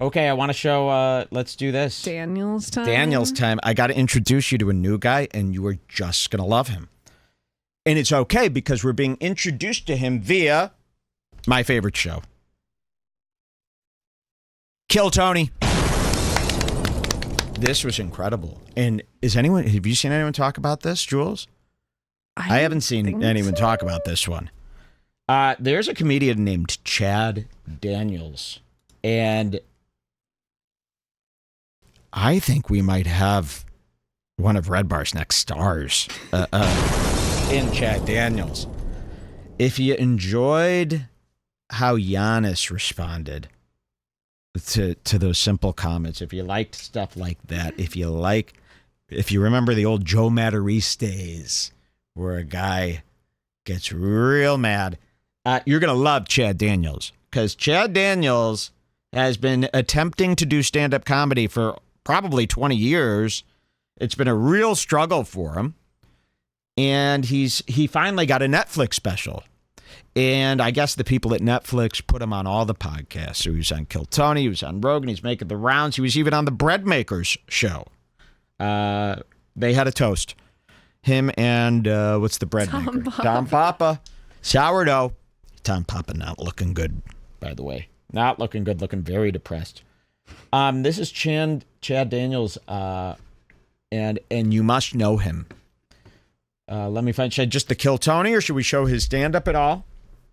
Okay, I want to show, let's do this. Daniel's time. Daniel's time. I got to introduce you to a new guy, and you are just going to love him. And it's okay, because we're being introduced to him via my favorite show. Kill Tony. This was incredible. And have you seen anyone talk about this, Jules? I haven't seen anyone talk about this one. There's a comedian named Chad Daniels, and I think we might have one of Redbar's next stars in Chad Daniels. If you enjoyed how Giannis responded to those simple comments, if you liked stuff like that, if you remember the old Joe Matarese days where a guy gets real mad, you're going to love Chad Daniels, because Chad Daniels has been attempting to do stand-up comedy for probably 20 years. It's been a real struggle for him. And he finally got a Netflix special. And I guess the people at Netflix put him on all the podcasts. So he was on Kill Tony, he was on Rogan, he's making the rounds. He was even on the Bread Makers show. They had a toast. Him and, what's the bread maker? Tom Papa. Sourdough. Tom Papa not looking good, by the way. Not looking good, looking very depressed. This is Chad Daniels, and you must know him. Let me find, should I just the Kill Tony, or should we show his stand-up at all?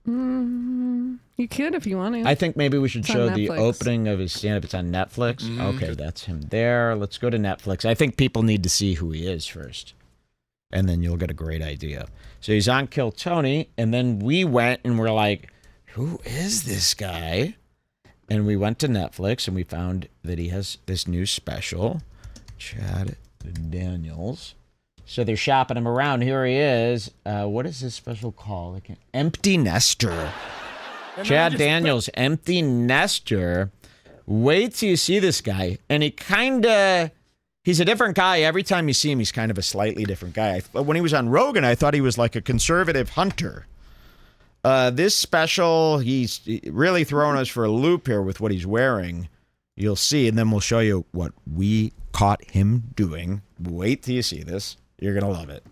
You could if you want to. I think maybe we should show the opening of his stand-up. It's on Netflix. Okay, that's him there. Let's go to Netflix. I think people need to see who he is first, and then you'll get a great idea. So he's on Kill Tony, and then we went and we're like, who is this guy? And we went to Netflix, and we found that he has this new special, Chad Daniels. So they're shopping him around. Here he is. What is this special called? Empty Nester. Chad Daniels, Empty Nester. Wait till you see this guy. And he's a different guy. Every time you see him, he's kind of a slightly different guy. When he was on Rogan, I thought he was like a conservative hunter. This special, he's really throwing us for a loop here with what he's wearing. You'll see, and then we'll show you what we caught him doing. Wait till you see this. You're going to love it.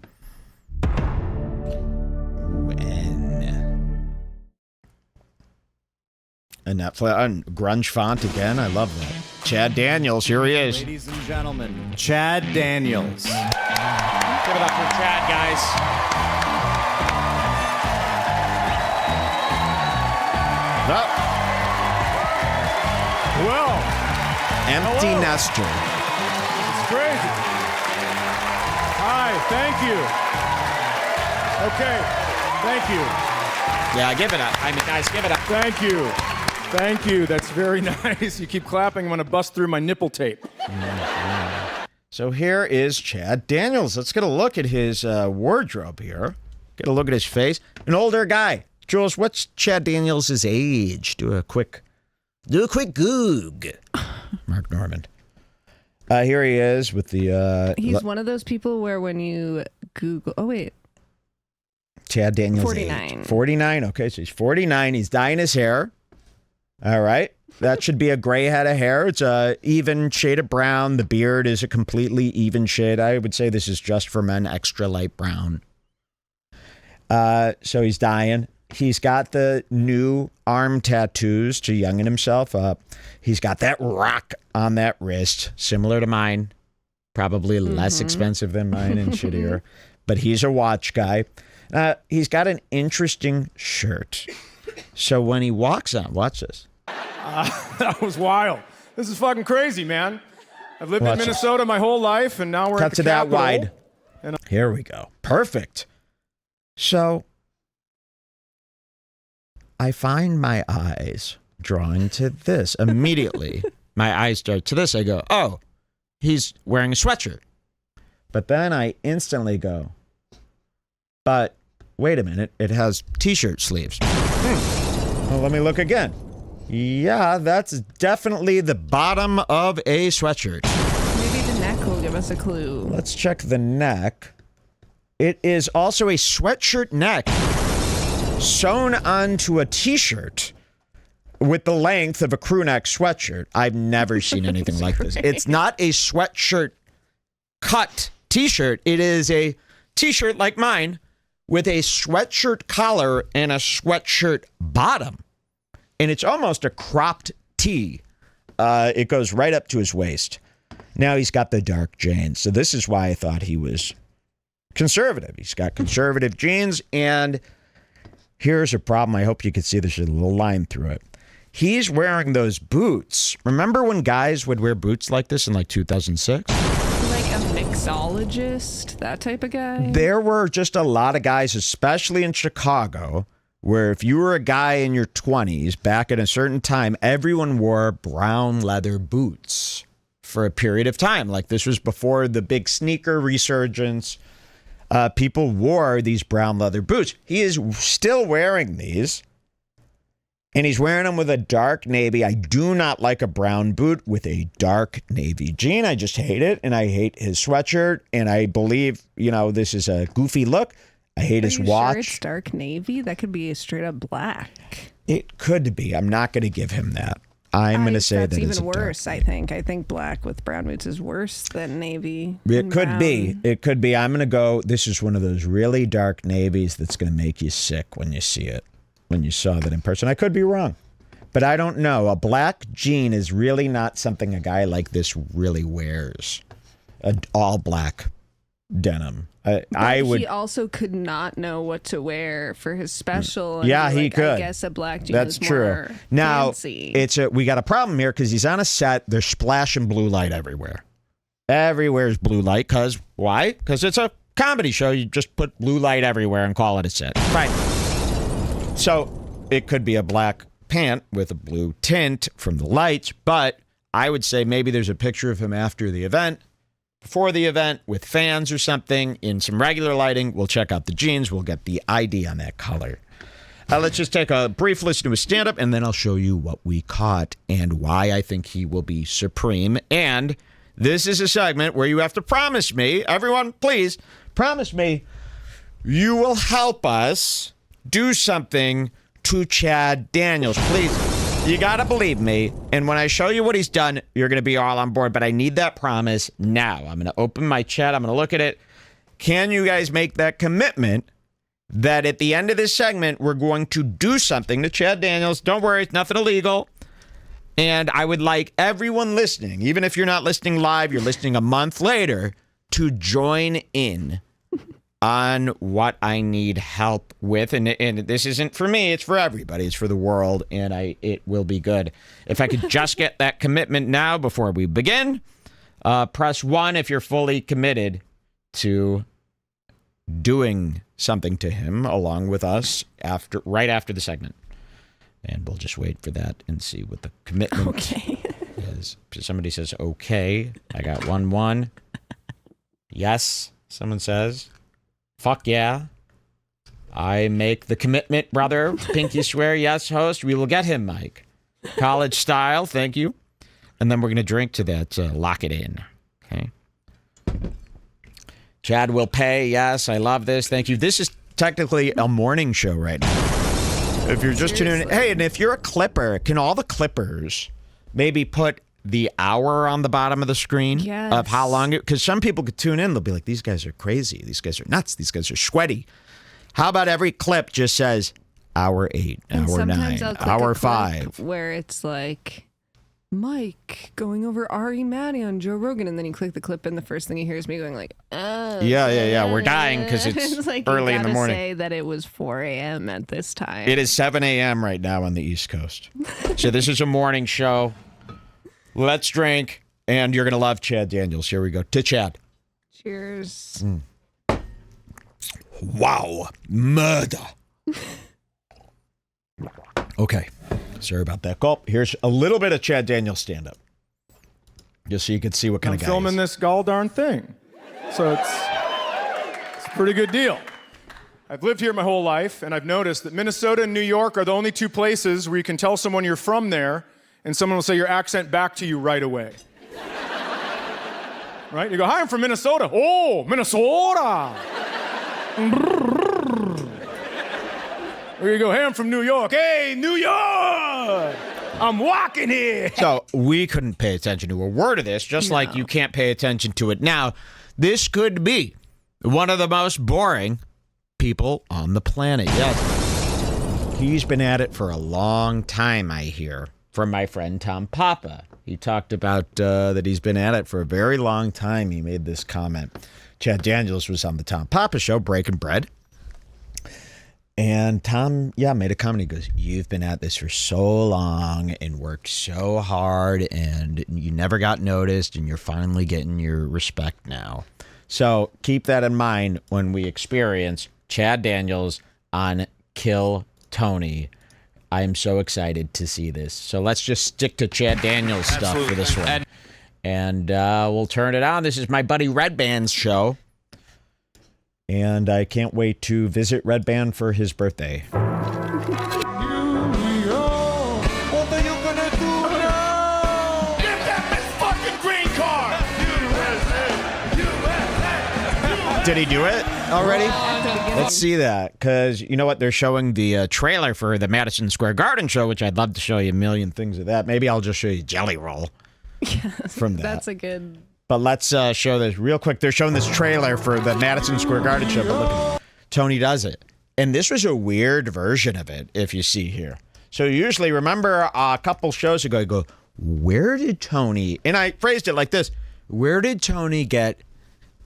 And that grunge font again. I love that. Chad Daniels, here he is. Ladies and gentlemen, Chad Daniels. Give it up for Chad, guys. Well, Empty hello. Nester. It's crazy. Hi, thank you. Okay, thank you. Yeah, give it up. I mean, guys, give it up. Thank you. Thank you. That's very nice. You keep clapping. I'm going to bust through my nipple tape. So here is Chad Daniels. Let's get a look at his wardrobe here. Get a look at his face. An older guy. Jules, what's Chad Daniels' age? Do a quick goog. Mark Normand. Here he is with the... He's one of those people where when you Google... Oh, wait. Chad Daniels 49. Age. 49. Okay, so he's 49. He's dyeing his hair. All right. That should be a gray head of hair. It's a even shade of brown. The beard is a completely even shade. I would say this is just for men, extra light brown. So he's dyeing. He's got the new arm tattoos to youngin himself up. He's got that rock on that wrist, similar to mine. Probably less expensive than mine and shittier. But he's a watch guy. He's got an interesting shirt. So when he walks on, watch this. That was wild. This is fucking crazy, man. I've lived in Minnesota my whole life, and now we're at the Cut to that Capitol. wide. Here we go. Perfect. So I find my eyes drawn to this immediately. My eyes start to this. I go, oh, he's wearing a sweatshirt. But then I instantly go, but wait a minute, it has t-shirt sleeves. Well, let me look again. Yeah, that's definitely the bottom of a sweatshirt. Maybe the neck will give us a clue. Let's check the neck. It is also a sweatshirt neck sewn onto a t-shirt with the length of a crew neck sweatshirt. I've never seen anything like this. It's not a sweatshirt cut t-shirt. It is a t-shirt like mine with a sweatshirt collar and a sweatshirt bottom. And it's almost a cropped tee. It goes right up to his waist. Now he's got the dark jeans. So this is why I thought he was conservative. He's got conservative jeans, and here's a problem. I hope you can see there's a little line through it. He's wearing those boots. Remember when guys would wear boots like this in like 2006? Like a mixologist, that type of guy? There were just a lot of guys, especially in Chicago, where if you were a guy in your 20s back at a certain time, everyone wore brown leather boots for a period of time. Like this was before the big sneaker resurgence. People wore these brown leather boots. He is still wearing these, and he's wearing them with a dark navy. I do not like a brown boot with a dark navy jean. I just hate it, and I hate his sweatshirt, and I believe, this is a goofy look. I hate his watch. Sure it's dark navy? That could be straight up black. It could be. I'm not going to give him that. I'm going to say that it's even worse, I think. I think black with brown boots is worse than navy. It could be. It could be. I'm going to go, this is one of those really dark navies that's going to make you sick when you see it, when you saw that in person. I could be wrong, but I don't know. A black jean is really not something a guy like this really wears. All black denim. He also could not know what to wear for his special. Yeah, he could. I guess a black jean That's is true. more Now, fancy. we got a problem here because he's on a set. There's splashing blue light everywhere. Everywhere's blue light. Because why? Because it's a comedy show. You just put blue light everywhere and call it a set. Right. So it could be a black pant with a blue tint from the lights, but I would say maybe there's a picture of him after the event, before the event, with fans or something, in some regular lighting. We'll check out the jeans. We'll get the ID on that color. Let's just take a brief listen to his stand-up, and then I'll show you what we caught and why I think he will be supreme. And this is a segment where you have to promise me, everyone, please, promise me, you will help us do something to Chad Daniels. Please. You got to believe me. And when I show you what he's done, you're going to be all on board. But I need that promise now. I'm going to open my chat. I'm going to look at it. Can you guys make that commitment that at the end of this segment, we're going to do something to Chad Daniels? Don't worry, it's nothing illegal. And I would like everyone listening, even if you're not listening live, you're listening a month later, to join in on what I need help with. And this isn't for me, it's for everybody. It's for the world, and it will be good. If I could just get that commitment now before we begin, press 1 if you're fully committed to doing something to him along with us right after the segment. And we'll just wait for that and see what the commitment is. Somebody says, okay. I got 1. Yes, someone says. Fuck yeah. I make the commitment, brother. Pinky swear, yes, host. We will get him, Mike. College style, thank you. And then we're going to drink to that. Lock it in. Okay. Chad will pay, yes. I love this. Thank you. This is technically a morning show right now. If you're just tuning in. Hey, and if you're a clipper, can all the clippers maybe put the hour on the bottom of the screen of how long it, because some people could tune in, they'll be like, these guys are crazy, these guys are nuts, these guys are sweaty. How about every clip just says hour 8, hour 9, hour 5, where it's like Mike going over Ari Maddie on Joe Rogan, and then you click the clip and the first thing you hear is me going like, oh yeah, we're dying because it's like, early in the morning. Say that it was 4 a.m. at this time. It is 7 a.m. right now on the East Coast. So this is a morning show. Let's drink, and you're going to love Chad Daniels. Here we go. To Chad. Cheers. Wow. Murder. Okay. Sorry about that gulp. Here's a little bit of Chad Daniels stand-up. Just so you can see what kind of guy I'm filming this gall darn thing. So it's a pretty good deal. I've lived here my whole life, and I've noticed that Minnesota and New York are the only 2 places where you can tell someone you're from there, and someone will say your accent back to you right away. Right? You go, hi, I'm from Minnesota. Oh, Minnesota. Or you go, hey, I'm from New York. Hey, New York. I'm walking here. So we couldn't pay attention to a word of this, just like you can't pay attention to it now. This could be one of the most boring people on the planet. Yes. He's been at it for a long time, I hear, from my friend Tom Papa. He talked about that he's been at it for a very long time. He made this comment. Chad Daniels was on the Tom Papa show, Breaking Bread. And Tom, made a comment. He goes, you've been at this for so long and worked so hard and you never got noticed and you're finally getting your respect now. So keep that in mind when we experience Chad Daniels on Kill Tony. I am so excited to see this. So let's just stick to Chad Daniels stuff for this one. And we'll turn it on. This is my buddy Redban's show. And I can't wait to visit Redban for his birthday. What are you gonna do now? Give them his fucking green card. Did he do it already? Let's see that, because you know what? They're showing the trailer for the Madison Square Garden show, which I'd love to show you a million things of that. Maybe I'll just show you Jelly Roll from that. That's a good... But let's show this real quick. They're showing this trailer for the Madison Square Garden show, but look, Tony does it. And this was a weird version of it, if you see here. So usually, remember a couple shows ago, I go, where did Tony, and I phrased it like this, where did Tony get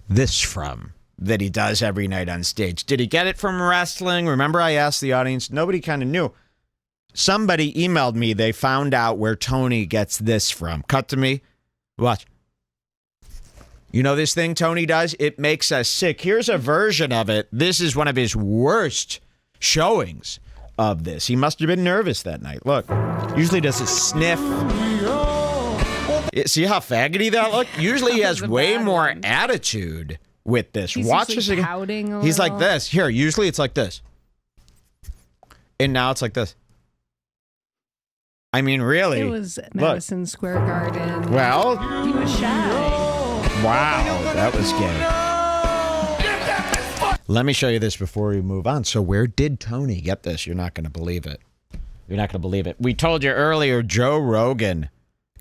this from that he does every night on stage? Did he get it from wrestling? Remember I asked the audience, nobody kind of knew. Somebody emailed me, they found out where Tony gets this from. Cut to me. Watch. You know this thing Tony does? It makes us sick. Here's a version of it. This is one of his worst showings of this. He must have been nervous that night. Look, usually does a sniff. See how faggoty that looked? Usually he has way more attitude with this. He's Watch this again. Pouting a He's like little. this. Here, usually it's like this. And now it's like this. I mean, really. It was Madison Square Garden. Well, He was shy. wow, that was gay. Let me show you this before we move on. So where did Tony get this? You're not going to believe it. You're not going to believe it. We told you earlier, Joe Rogan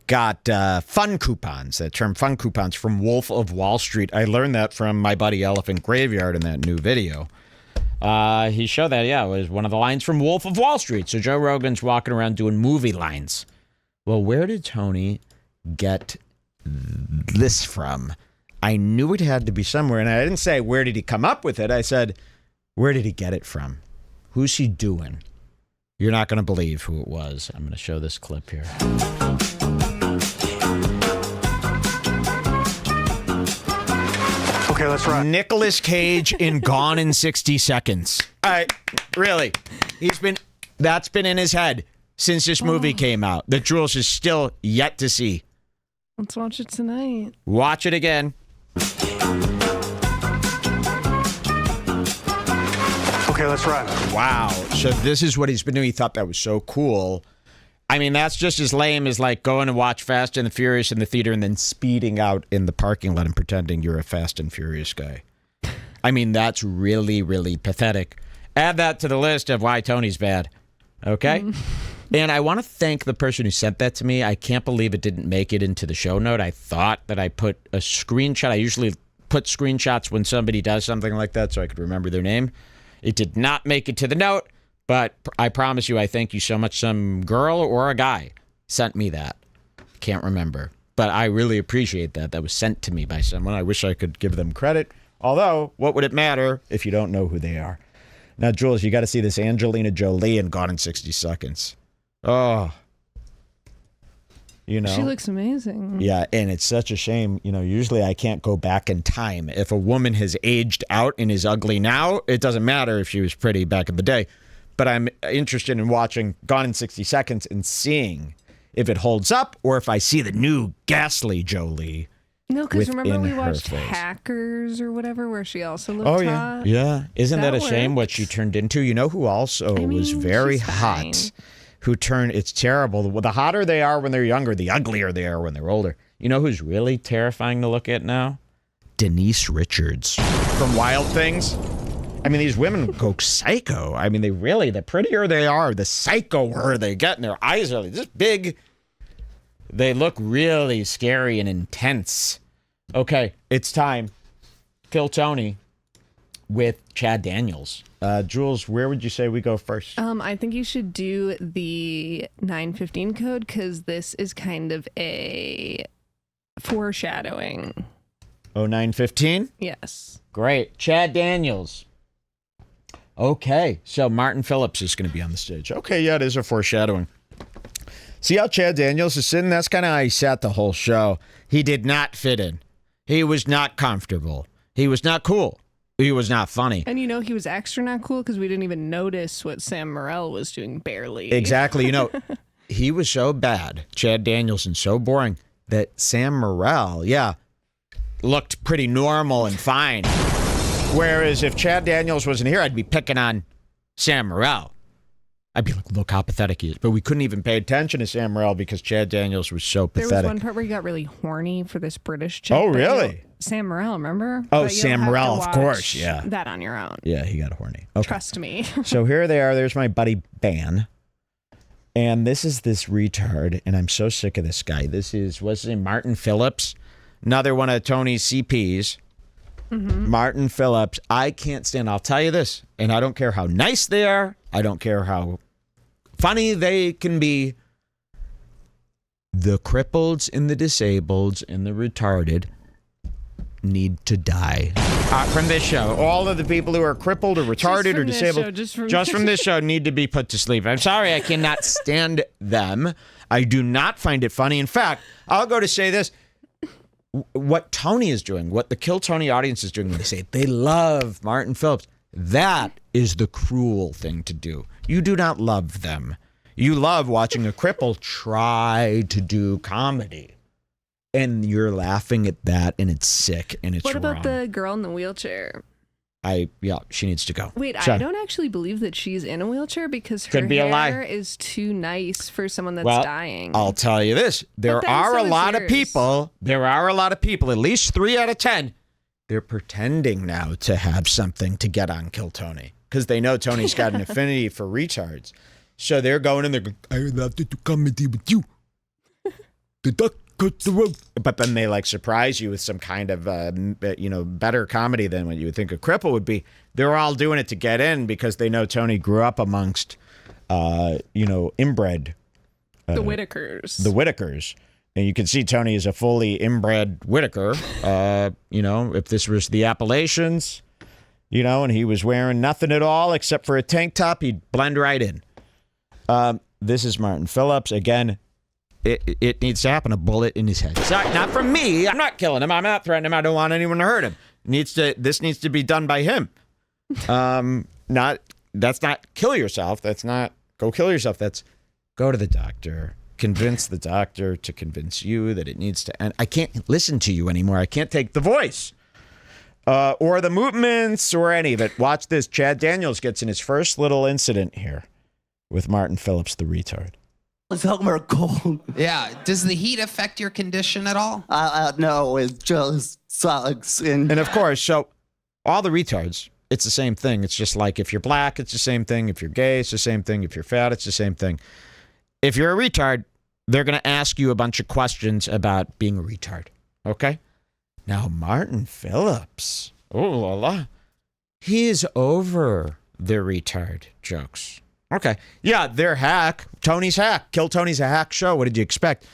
got fun coupons, that term fun coupons, from Wolf of Wall Street. I learned that from my buddy Elephant Graveyard in that new video. He showed that, it was one of the lines from Wolf of Wall Street. So Joe Rogan's walking around doing movie lines. Well, where did Tony get this from? I knew it had to be somewhere, and I didn't say where did he come up with it. I said, where did he get it from? Who's he doing? You're not going to believe who it was. I'm going to show this clip here. Okay, let's run. Nicolas Cage in Gone in 60 Seconds. Really, that's been in his head since this movie came out that Jules is still yet to see. Let's watch it tonight. Watch it again. Okay, let's run. Wow. So this is what he's been doing. He thought that was so cool. I mean, that's just as lame as like going to watch Fast and the Furious in the theater and then speeding out in the parking lot and pretending you're a Fast and Furious guy. I mean, that's really, really pathetic. Add that to the list of why Tony's bad. Okay? And I want to thank the person who sent that to me. I can't believe it didn't make it into the show note. I thought that I put a screenshot. I usually put screenshots when somebody does something like that so I could remember their name. It did not make it to the note, but I promise you, I thank you so much. Some girl or a guy sent me that. Can't remember. But I really appreciate that. That was sent to me by someone. I wish I could give them credit. Although, what would it matter if you don't know who they are? Now, Jules, you got to see this Angelina Jolie in Gone in 60 Seconds. Oh. You know? She looks amazing. Yeah, and it's such a shame. You know, usually I can't go back in time. If a woman has aged out and is ugly now, it doesn't matter if she was pretty back in the day. But I'm interested in watching Gone in 60 Seconds and seeing if it holds up or if I see the new ghastly Jolie. No, because remember we within watched her face. Hackers or whatever where she also looked Oh, yeah. hot. Yeah. Isn't that That a shame what works. she turned into? You know who also was mean, very she's hot? fine. Who turned, it's terrible. The hotter they are when they're younger, the uglier they are when they're older. You know who's really terrifying to look at now? Denise Richards from Wild Things. I mean, these women go psycho. I mean, the prettier they are, the psychoer they get, and their eyes are just big. They look really scary and intense. Okay, it's time. Kill Tony with Chad Daniels. Jules, where would you say we go first? I think you should do the 915 code because this is kind of a foreshadowing. Oh, 915? Yes. Great. Chad Daniels. Okay, so Martin Phillips is going to be on the stage. Okay, yeah, it is a foreshadowing. See how Chad Daniels is sitting? That's kind of how he sat the whole show. He did not fit in. He was not comfortable. He was not cool. He was not funny. And he was extra not cool because we didn't even notice what Sam Morril was doing barely. Exactly. He was so bad, Chad Daniels, and so boring that Sam Morril, looked pretty normal and fine. Whereas if Chad Daniels wasn't here, I'd be picking on Sam Morril. I'd be like, look how pathetic he is. But we couldn't even pay attention to Sam Morril because Chad Daniels was so pathetic. There was one part where he got really horny for this British chick. Oh, really? Sam Morril, remember? Oh, Sam Morril, of course, yeah. That on your own. Yeah, he got horny. Okay. Trust me. So here they are. There's my buddy Ban. And this is this retard, and I'm so sick of this guy. What's his name? Martin Phillips. Another one of Tony's CPs. Mm-hmm. Martin Phillips. I can't stand. I'll tell you this, and I don't care how nice they are. I don't care how funny they can be. The crippled and the disabled and the retarded need to die. From this show. All of the people who are crippled or retarded or disabled just from this show need to be put to sleep. I'm sorry, I cannot stand them. I do not find it funny. In fact, I'll go to say this. What Tony is doing, what the Kill Tony audience is doing when they say they love Martin Phillips, that is the cruel thing to do. You do not love them. You love watching a cripple try to do comedy. And you're laughing at that, and it's sick, and it's wrong. What about the girl in the wheelchair? She needs to go. Wait, I don't actually believe that she's in a wheelchair because her hair is too nice for someone that's dying. I'll tell you this. There are a lot of people, at least 3 out of 10, they're pretending now to have something to get on Kill Tony because they know Tony's got an affinity for retards. So they're going and they're going, I would love to do comedy with you. The duck cut the rope. But then they surprise you with some kind of, better comedy than what you would think a cripple would be. They're all doing it to get in because they know Tony grew up amongst, inbred. The Whitakers. The Whitakers. And you can see Tony is a fully inbred Whitaker. If this was the Appalachians, and he was wearing nothing at all except for a tank top, he'd blend right in. This is Martin Phillips. Again, it needs to happen. A bullet in his head. Sorry, not from me. I'm not killing him. I'm not threatening him. I don't want anyone to hurt him. This needs to be done by him. That's not kill yourself. That's not go kill yourself. That's go to the doctor. Convince the doctor to convince you that it needs to end. I can't listen to you anymore. I can't take the voice. Or the movements or any of it. Watch this. Chad Daniels gets in his first little incident here with Martin Phillips, the retard. It's Elmer cold. Yeah. Does the heat affect your condition at all? No, it just sucks. And of course, so all the retards, it's the same thing. It's just like if you're black, it's the same thing. If you're gay, it's the same thing. If you're fat, it's the same thing. If you're a retard, they're going to ask you a bunch of questions about being a retard. Okay? Now, Martin Phillips, oh la la, he is over the retard jokes. Okay. Yeah, they're hack. Tony's hack. Kill Tony's a hack show. What did you expect?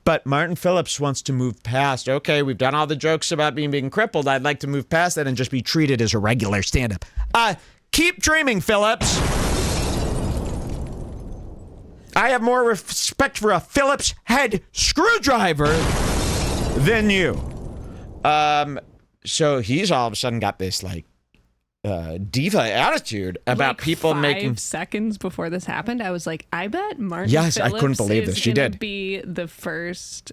But Martin Phillips wants to move past, okay, we've done all the jokes about being crippled. I'd like to move past that and just be treated as a regular stand-up. Keep dreaming, Phillips. I have more respect for a Phillips head screwdriver than you. So he's all of a sudden got this, diva attitude about people making 5 seconds before this happened. I was like, I bet Martin Yes, Phillips I couldn't believe this. She did. Be the first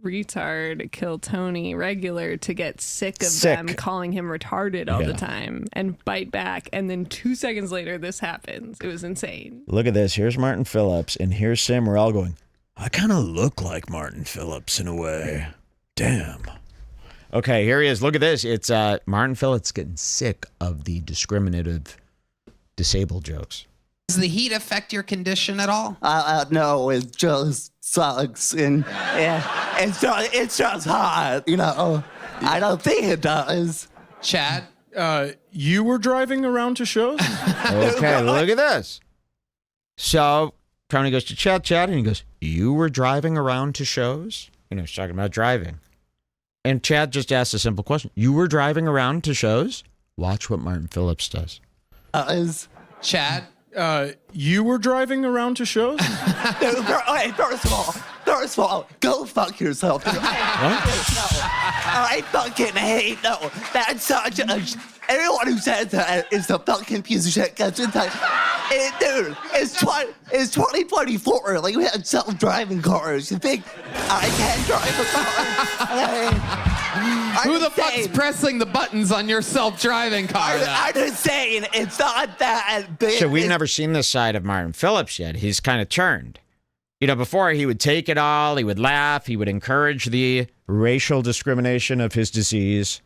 retard Kill Tony regular to get sick of them calling him retarded all the time and bite back. And then 2 seconds later, this happens. It was insane. Look at this. Here's Martin Phillips, and here's Sam Morril going, I kind of look like Martin Phillips in a way. Damn. Okay, here he is. Look at this. It's Martin Phillips getting sick of the discriminative disabled jokes. Does the heat affect your condition at all? No, it just sucks. And yeah, it's just hot, you know. I don't think it does. Chad? You were driving around to shows? Okay, look at this. So Tony goes to Chad, and he goes, you were driving around to shows? You know, he's talking about driving. And Chad just asked a simple question. You were driving around to shows? Watch what Martin Phillips does. Chad? You were driving around to shows? Okay, first of all, go fuck yourself. I fucking hate, no, that's such a, everyone who says that is a fucking piece of shit. Cause it's like, dude, it's 2024, like we had self-driving cars. You think I can't drive a car? Who the fuck's pressing the buttons on your self-driving car now? I'm just saying, it's not that big. So we've never seen this side of Martin Phillips yet. He's kind of turned. You know, before he would take it all, he would laugh, he would encourage the racial discrimination of his disease.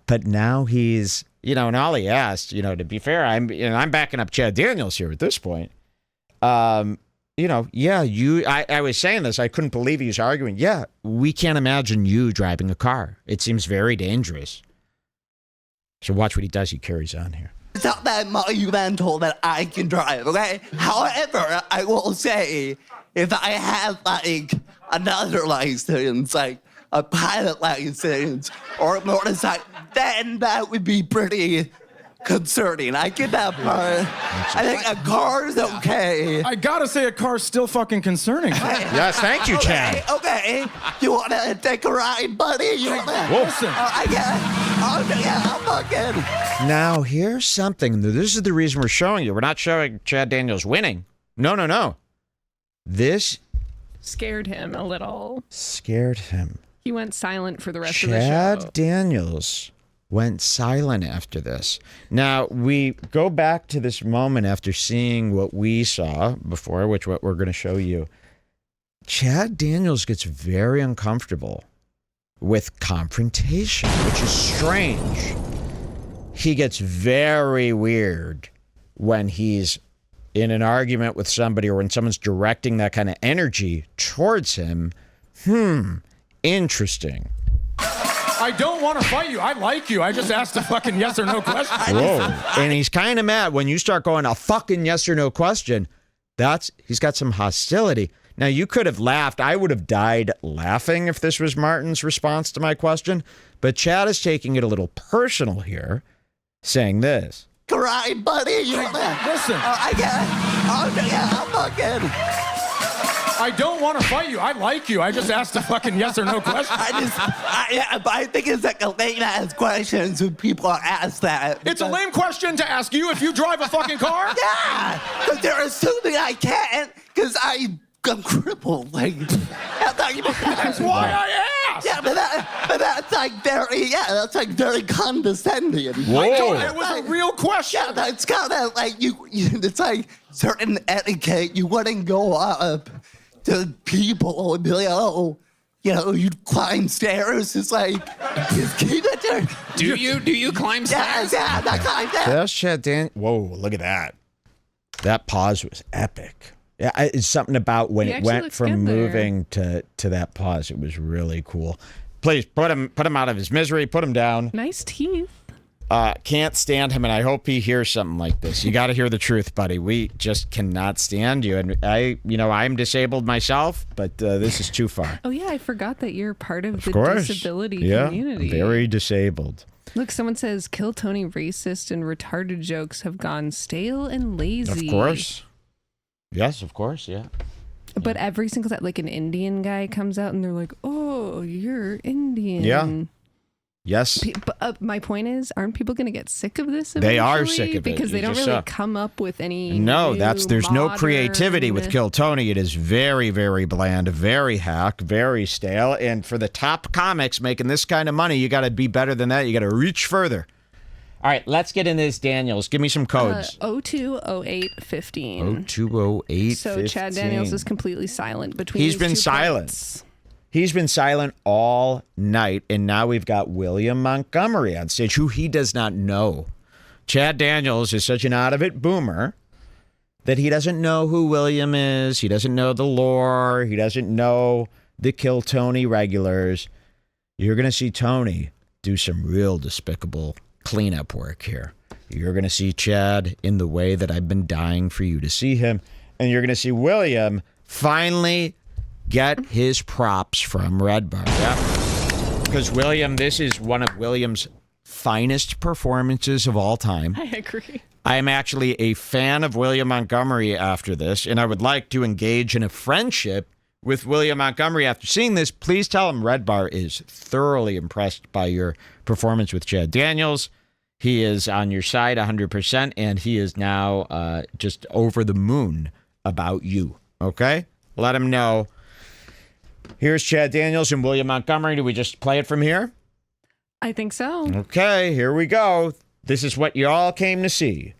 But now he's, you know, and all he asked, you know, to be fair, I'm backing up Chad Daniels here at this point. You know, yeah, I was saying this, I couldn't believe he was arguing. Yeah, we can't imagine you driving a car. It seems very dangerous. So watch what he does. He carries on here. It's not that monumental that I can drive, okay? However, I will say, if I have, like, another license, like a pilot license or a motorcycle, then that would be pretty concerning. I get that part. I think a car's okay. I gotta say, a car's still fucking concerning. Yes, thank you, Chad. Okay. You wanna take a ride, buddy? You wanna? Listen. I'm fucking. Now, here's something. This is the reason we're showing you. We're not showing Chad Daniels winning. No. This Scared him a little. scared him. He went silent for the rest of the show. Chad Daniels went silent after this. Now, we go back to this moment after seeing what we saw before, which what we're going to show you. Chad Daniels gets very uncomfortable with confrontation, which is strange. He gets very weird when he's in an argument with somebody or when someone's directing that kind of energy towards him. Interesting. I don't want to fight you. I like you. I just asked a fucking yes or no question. Whoa. And he's kind of mad when you start going a fucking yes or no question. He's got some hostility. Now, you could have laughed. I would have died laughing if this was Martin's response to my question. But Chad is taking it a little personal here, saying this. Right, buddy. You wanna? Listen. I'm fucking. I don't want to fight you. I like you. I just asked a fucking yes or no question. I think it's like a lame ass question when people ask that. It's a lame question to ask you if you drive a fucking car? Yeah, because they're assuming I can't because I'm crippled. Like, That's why I asked. Yeah, but that's like very condescending. Whoa. It was a real question. Yeah, that's kind of like it's like certain etiquette. You wouldn't go up to people and be like, oh, you know, you climb stairs. It's like, just keep it there. Do you climb stairs? Yeah, that kind of thing. That's Chad Daniels. Whoa, look at that. That pause was epic. Yeah, it's something about when He it actually went looks from good there. moving to that pause. It was really cool. Please put him out of his misery. Put him down. Nice teeth. Can't stand him, and I hope he hears something like this. You got to hear the truth, buddy. We just cannot stand you. And I'm disabled myself, but this is too far. Oh, yeah, I forgot that you're part of the course. disability Yeah, community. very disabled. Look, someone says, kill Tony racist and retarded jokes have gone stale and lazy. Of course. Yes, of course, yeah. But every single time, like an Indian guy comes out and they're like, oh, you're Indian. Yeah. Yes. But my point is, aren't people going to get sick of this They are eventually? sick of it. Because they You don't just really suck. come up with any No, new, there's no modern- creativity with Kill Tony. It is very, very bland, very hack, very stale. And for the top comics making this kind of money, you got to be better than that. You got to reach further. All right, let's get into this, Daniels. Give me some codes. 020815. 020815. So Chad Daniels is completely silent between He's these been two silent. points. He's been silent all night, and now we've got William Montgomery on stage, who he does not know. Chad Daniels is such an out-of-it boomer that he doesn't know who William is. He doesn't know the lore. He doesn't know the Kill Tony regulars. You're going to see Tony do some real despicable cleanup work here. You're going to see Chad in the way that I've been dying for you to see him. And you're going to see William finally get his props from Redbar. Yeah. Because William, this is one of William's finest performances of all time. I agree. I am actually a fan of William Montgomery after this, and I would like to engage in a friendship with William Montgomery after seeing this. Please tell him Redbar is thoroughly impressed by your performance with Chad Daniels. He is on your side 100%, and he is now just over the moon about you. Okay? Let him know. Here's Chad Daniels and William Montgomery. Do we just play it from here? I think so. Okay, here we go. This is what you all came to see.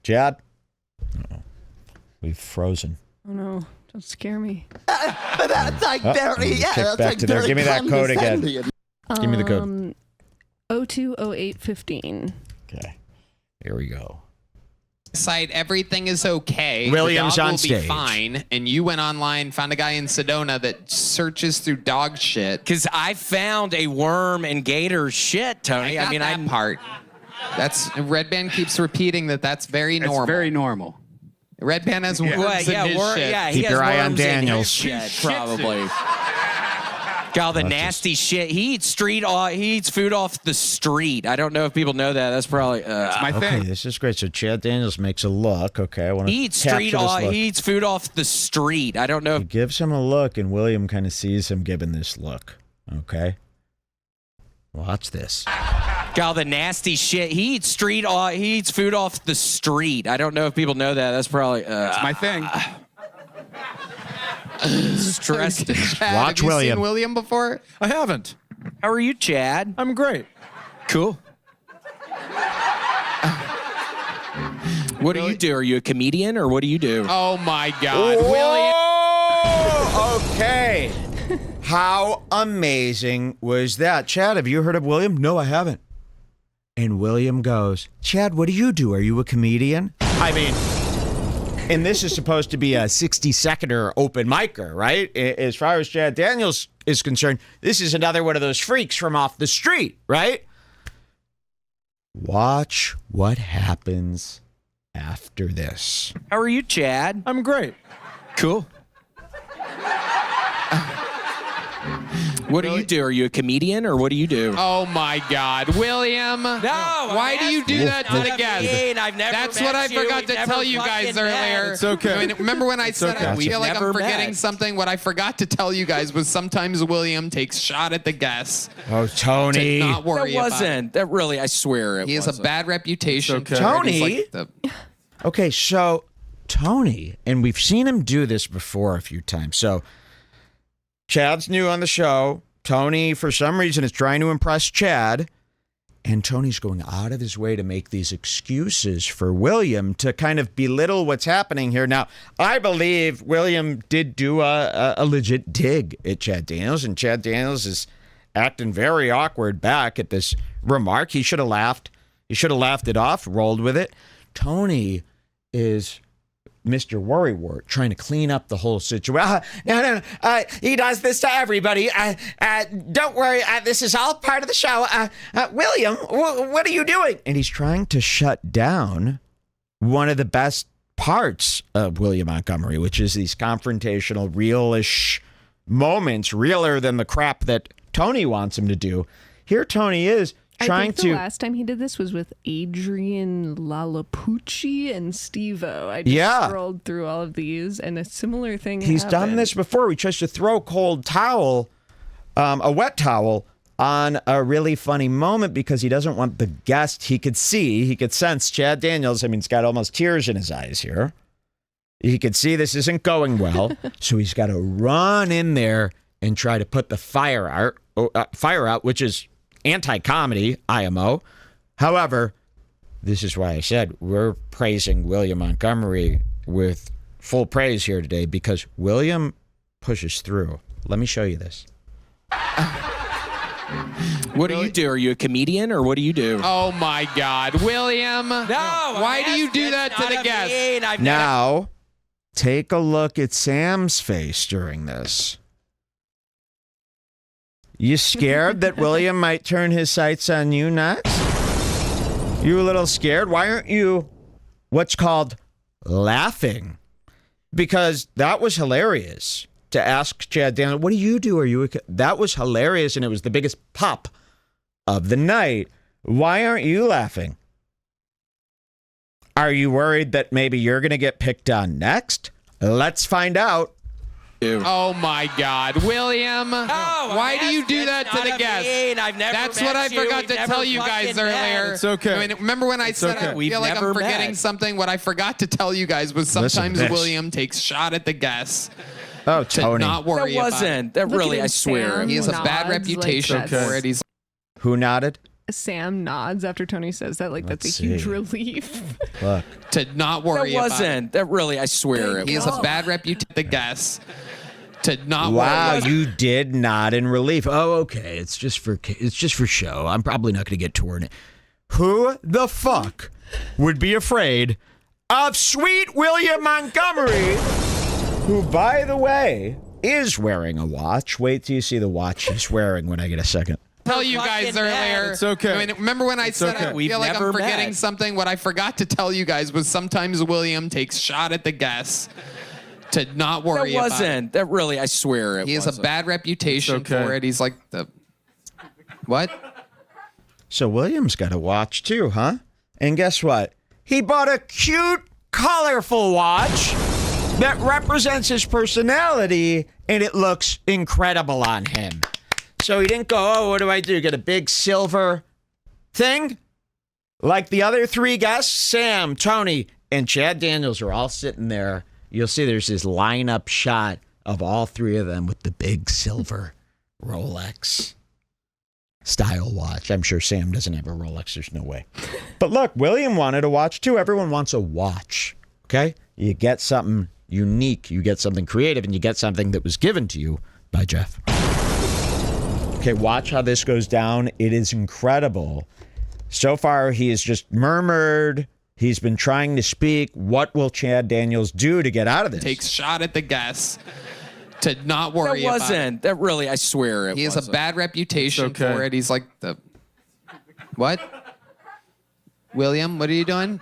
Chad? Oh, we've frozen. Oh, no. Don't scare me. But that's like very, yeah, that's back like to there. very Give me that code again. condescending. Give me the code. 020815. Okay, here we go. Site, everything is okay. William's the dog on will stage. be fine. And you went online, found a guy in Sedona that searches through dog shit. Because I found a worm and gator shit, Tony. I mean, that part. That's Red Band keeps repeating that's very normal. It's very normal. Red Band has worms in his shit. Yeah, Keep he has your eye on worms in his Daniels. shit, probably. Got all the nasty shit. He eats food off the street. I don't know if people know that. That's probably My Okay, thing. this is great. So Chad Daniels makes a look. Okay, I want to he eats capture this look. he eats food off the street. I don't know He if gives him a look, and William kind of sees him giving this look. Okay, watch this. got all the nasty shit. He eats food off the street. I don't know if people know that. That's probably My thing. stressed. Chad, Watch have you William. seen William before? I haven't. How are you, Chad? I'm great. Cool. What do you do? Are you a comedian or what do you do? Oh my God, William! Oh, okay. How amazing was that? Chad, have you heard of William? No, I haven't. And William goes, Chad, what do you do? Are you a comedian? I mean, and this is supposed to be a 60-seconder open micer, right? As far as Chad Daniels is concerned, this is another one of those freaks from off the street, right? Watch what happens after this. How are you, Chad? I'm great. Cool. What do you do? Are you a comedian or what do you do? Oh my God, William! No, why do you do that to the guest? I've never That's met what I you. forgot We've to never tell you fucking guys met. earlier. It's okay. I mean, remember when I said okay. I feel like Never I'm forgetting met. something? What I forgot to tell you guys was sometimes William takes shot at the guests Oh, to Tony. not worry That about it. wasn't. That really, I swear it He has a wasn't. bad reputation. It's okay. Tony? He's like the- Okay, so Tony, and we've seen him do this before a few times. So Chad's new on the show. Tony, for some reason, is trying to impress Chad. And Tony's going out of his way to make these excuses for William to kind of belittle what's happening here. Now, I believe William did do a legit dig at Chad Daniels, and Chad Daniels is acting very awkward back at this remark. He should have laughed. He should have laughed it off, rolled with it. Tony is Mr. Worrywart trying to clean up the whole situation. No. He does this to everybody. Don't worry. This is all part of the show. William, what are you doing? And he's trying to shut down one of the best parts of William Montgomery, which is these confrontational, real-ish moments, realer than the crap that Tony wants him to do. Here Tony is trying I think the last time he did this was with Adrian Lalapucci and Steve-O. I just scrolled through all of these, and a similar thing He's happened. done this before. He tries to throw a cold towel, a wet towel, on a really funny moment because he doesn't want the guest. He could sense Chad Daniels. I mean, he's got almost tears in his eyes here. He could see this isn't going well, so he's got to run in there and try to put the fire out, which is anti-comedy, IMO. However, this is why I said we're praising William Montgomery with full praise here today, because William pushes through. Let me show you this. What do you do? Are you a comedian or what do you do? Oh my God, William! No. Why do you do that to the guest? Now, take a look at Sam's face during this. You scared that William might turn his sights on you next? You a little scared? Why aren't you what's called laughing? Because that was hilarious to ask Chad Daniels, what do you do? Are you that was hilarious, and it was the biggest pop of the night. Why aren't you laughing? Are you worried that maybe you're going to get picked on next? Let's find out. Oh my God, William! Why do you do that to the guest? That's what I forgot to tell you guys earlier. It's okay. I mean, remember when I said I feel like I'm forgetting something? What I forgot to tell you guys was sometimes William takes shot at the guests. Oh, to Tony. not worry That wasn't. That Look really, at I him, swear. Sam. He has a Nods bad reputation like for it. He's Who nodded? Sam nods after Tony says that, like Let's that's a huge see. relief. Look. to not worry That about wasn't. That really, I swear. it. He has a bad reputation. The guests to not Wow, worry. you did nod in relief. Oh, okay. It's just for show. I'm probably not going to get torn. Who the fuck would be afraid of sweet William Montgomery, who, by the way, is wearing a watch? Wait till you see the watch he's wearing when I get a second. Tell you guys earlier. It's okay. I mean, remember when I said I We've feel like never I'm forgetting met. something? What I forgot to tell you guys was sometimes William takes shot at the guests to not worry That about wasn't. That really, I swear. He has a bad reputation for it. He's like the what? So William's got a watch too, huh? And guess what? He bought a cute, colorful watch that represents his personality, and it looks incredible on him. So he didn't go, oh, what do I do? Get a big silver thing? Like the other three guests, Sam, Tony, and Chad Daniels are all sitting there. You'll see there's this lineup shot of all three of them with the big silver Rolex style watch. I'm sure Sam doesn't have a Rolex. There's no way. But look, William wanted a watch too. Everyone wants a watch. Okay? You get something unique. You get something creative, and you get something that was given to you by Jeff. Okay, watch how this goes down. It is incredible. So far, he has just murmured. He's been trying to speak. What will Chad Daniels do to get out of this? Takes shot at the guests to not worry That about wasn't. That really, I swear. He has a bad reputation for it. He's like the what? William, what are you doing?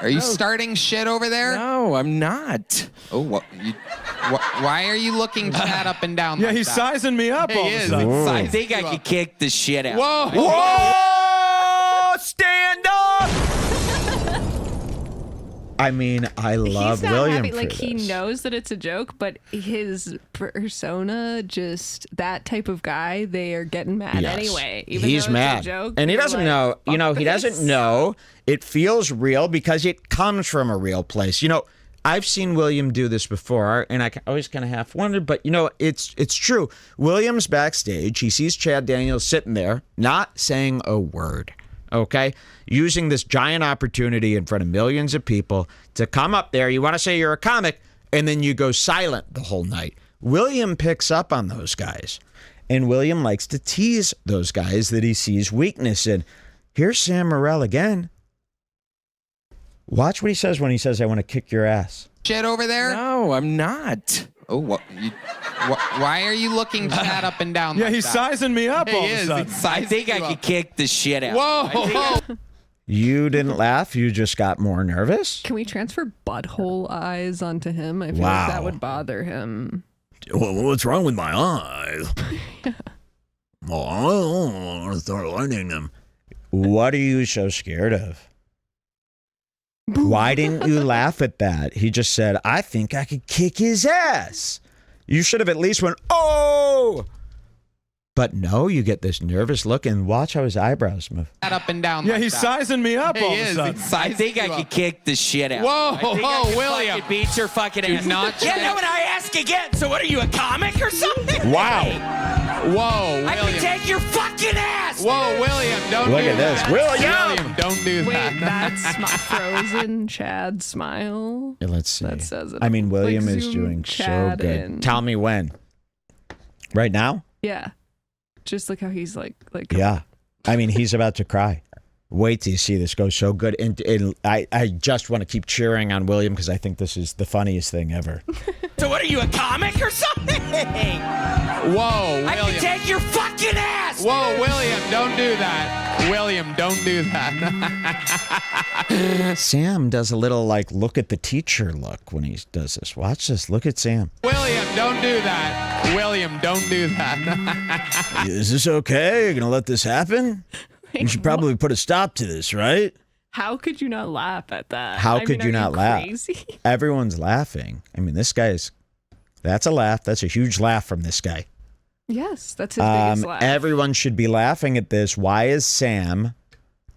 Are you starting shit over there? No, I'm not. Oh, what? Why are you looking Chad up and down? Yeah, like he's that? sizing me up all He of a is. sudden. He's I sizing think I you could up. kick the shit out. Whoa! Whoa! Stand up! I mean, I love He's not William happy. for Like this. he knows that it's a joke, but his persona, just that type of guy, they are getting mad Yes. anyway. Even He's though mad. it's a joke, and he they're doesn't like, know, you know, "Fuck he doesn't this." know. It feels real because it comes from a real place. You know, I've seen William do this before, and I always kind of half wondered, but you know, it's true. William's backstage. He sees Chad Daniels sitting there, not saying a word. Okay, using this giant opportunity in front of millions of people to come up there. You want to say you're a comic, and then you go silent the whole night. William picks up on those guys, and William likes to tease those guys that he sees weakness in. Here's Sam Morril again. Watch what he says when he says, "I want to kick your ass." Shit over there? No, I'm not. Oh, what? Why are you looking Chad up and down? Yeah, like he's that? sizing me up all He of a is. sudden. He's I sizing think I you could up. kick the shit out. Whoa! You didn't laugh. You just got more nervous. Can we transfer butthole eyes onto him? I feel Wow. like that would bother him. Well, what's wrong with my eyes? Oh, I want to start lighting them. What are you so scared of? Why didn't you laugh at that? He just said, I think I could kick his ass. You should have at least went, oh! But no, you get this nervous look, and watch how his eyebrows move. Chad up and down. Yeah, like he's that. sizing me up all He of a is. sudden. He's I sizing think I you could up. kick the shit out. Whoa, I think I could William. fucking beat your fucking ass. not Yeah, try- no, and I ask again. So what are you, a comic or something? Wow. Whoa, I could William. take your fucking ass. Whoa, William, don't Look do at this. that. William! Don't do Wait, that. that's my frozen Chad smile. Yeah, let's see. That says it. I mean, William Like, is zoom doing Chad so good. in. Tell me when. Right now? Yeah. Just look how he's like. Yeah. I mean, he's about to cry. Wait till you see this go so good. And I just want to keep cheering on William because I think this is the funniest thing ever. So what are you, a comic or something? Whoa, William. I can take your fucking ass. Whoa, William, don't do that. William, don't do that. Sam does a little like look at the teacher look when he does this. Watch this. Look at Sam. William, don't do that. William, don't do that. Is this okay? You're going to let this happen? You should probably put a stop to this, right? How could you not laugh at that? How could you not laugh? Crazy? Everyone's laughing. I mean, that's a laugh. That's a huge laugh from this guy. Yes, that's his biggest laugh. Everyone should be laughing at this. Why is Sam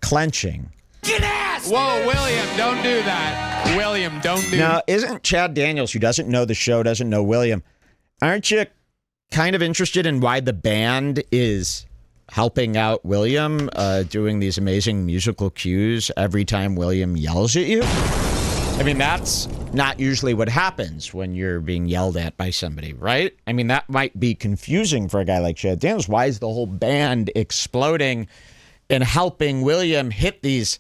clenching? Get ass. Whoa, William, don't do that. William, don't do Now, that. isn't Chad Daniels, who doesn't know the show, doesn't know William, aren't you kind of interested in why the band is helping out William, doing these amazing musical cues every time William yells at you? I mean, that's not usually what happens when you're being yelled at by somebody, right? I mean, that might be confusing for a guy like Chad Daniels. Why is the whole band exploding and helping William hit these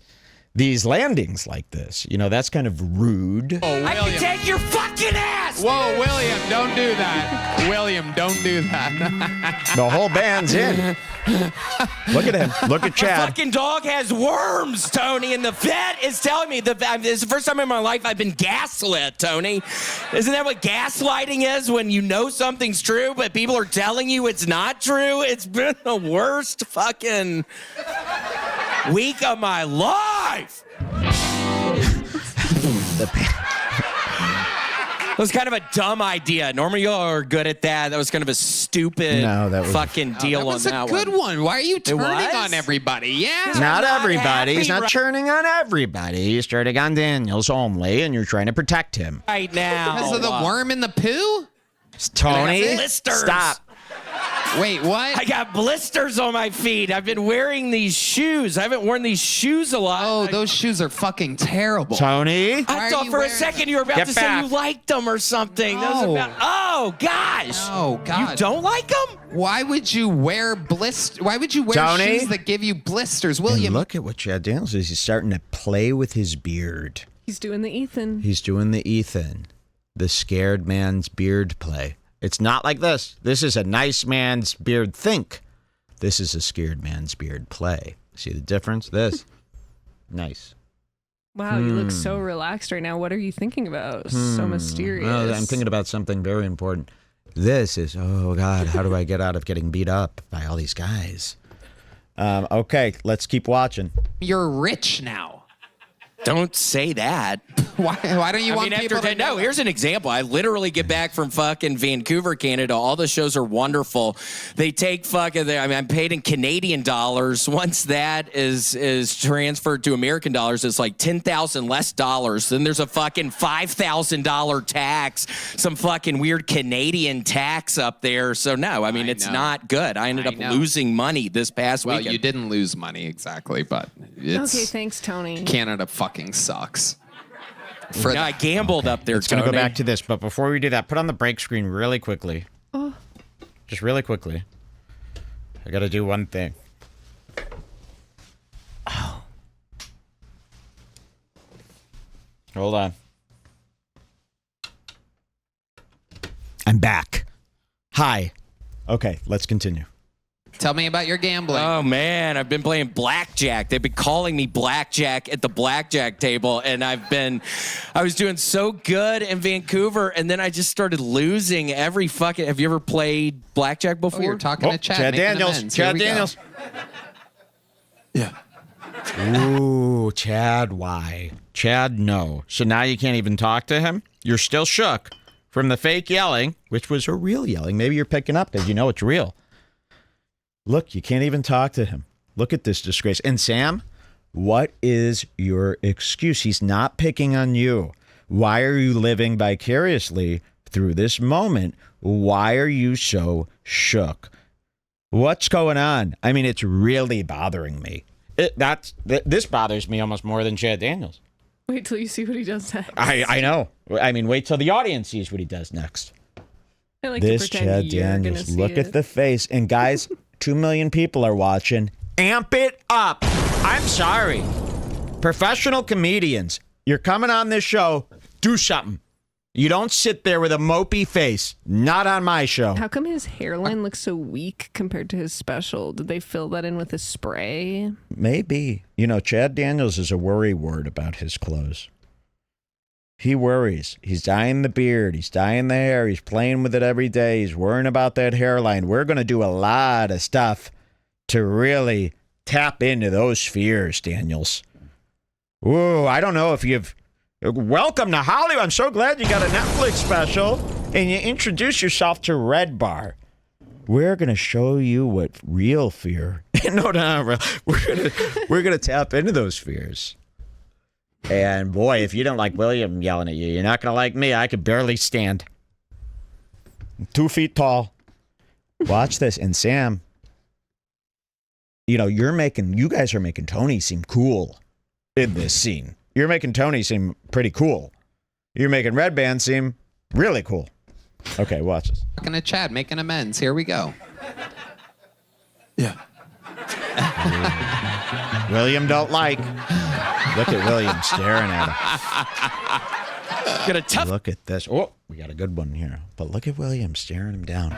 landings like this? You know, that's kind of rude. Oh, I can take your fucking ass. Whoa, William, don't do that. William, don't do that. The whole band's in. Look at him. Look at The Chad. fucking dog has worms, Tony, and the vet is telling me it's the first time in my life I've been gaslit, Tony. Isn't that what gaslighting is? When you know something's true, but people are telling you it's not true? It's been the worst fucking week of my life. That was kind of a dumb idea. Normally you are good at that. That was kind of a stupid fucking deal that was on that a good one. Why are you turning was? on everybody? Yeah. Not everybody. He's not right- turning on everybody. He's turning on Daniels only, and you're trying to protect him. right now. Because of the worm in the poo? Tony, blisters. stop. Wait, what? I got blisters on my feet. I've been wearing these shoes. I haven't worn these shoes a lot. Oh, those shoes are fucking terrible. Tony? Why I are thought you for a wearing second them? you were about Get to back. say you liked them or something. That was No. about, oh, gosh. Oh, God. You don't like them? Why would you wear Why would you wear Tony? shoes that give you blisters, And William? look at what Chad Daniels is. He's starting to play with his beard. He's doing the Ethan. He's doing the Ethan, the scared man's beard play. It's not like this. This is a nice man's beard think. This is a scared man's beard play. See the difference? This. Nice. Wow, you look so relaxed right now. What are you thinking about? So mysterious. Well, I'm thinking about something very important. This is, oh God, how do I get out of getting beat up by all these guys? Okay, let's keep watching. You're rich now. Don't say that. Why don't you want people to know? Here's an example. I literally get back from fucking Vancouver, Canada. All the shows are wonderful. They take I'm paid in Canadian dollars. Once that is transferred to American dollars, it's like 10,000 less dollars. Then there's a fucking $5,000 tax, some fucking weird Canadian tax up there. So no, I mean, it's not good. I ended up losing money this past weekend. Well, you didn't lose money exactly, but it's Okay, thanks, Tony. Canada fucking sucks. I gambled up there, It's going to Tony. go back to this, but before we do that, put on the break screen really quickly. Oh. Just really quickly. I got to do one thing. Oh. Hold on. I'm back. Hi. Okay, let's continue. Tell me about your gambling. Oh man, I've been playing blackjack. They've been calling me blackjack at the blackjack table, and I was doing so good in Vancouver, and then I just started losing every fucking. Have you ever played blackjack before? You're talking to Chad. Chad making Daniels. amends. Here Chad we go. Daniels. Yeah. Ooh, Chad, why? Chad, no. So now you can't even talk to him? You're still shook from the fake yelling, which was a real yelling. Maybe you're picking up because you know it's real. Look, you can't even talk to him. Look at this disgrace. And Sam, what is your excuse? He's not picking on you. Why are you living vicariously through this moment? Why are you so shook? What's going on? I mean, it's really bothering me. This bothers me almost more than Chad Daniels. Wait till you see what he does next. I know. I mean, wait till the audience sees what he does next. I like This to pretend Chad you're gonna Daniels. see Look it. at the face. And guys, 2 million people are watching. Amp it up. I'm sorry. Professional comedians, you're coming on this show. Do something. You don't sit there with a mopey face. Not on my show. How come his hairline looks so weak compared to his special? Did they fill that in with a spray? Maybe. You know, Chad Daniels is a worry word about his clothes. He worries. He's dyeing the beard. He's dyeing the hair. He's playing with it every day. He's worrying about that hairline. We're going to do a lot of stuff to really tap into those fears, Daniels. Ooh, I don't know if you've... Welcome to Hollywood. I'm so glad you got a Netflix special and you introduce yourself to Redbar. We're going to show you what real fear... no. We're gonna tap into those fears. And boy, if you don't like William yelling at you, you're not going to like me. I could barely stand. I'm 2 feet tall. Watch this. And Sam, you know, you guys are making Tony seem cool in this scene. You're making Tony seem pretty cool. You're making Red Band seem really cool. Okay, watch this. Talking to Chad, making amends. Here we go. Yeah. William don't like. Look at William staring at him. Got a tough. Look at this. Oh, we got a good one here. But look at William staring him down.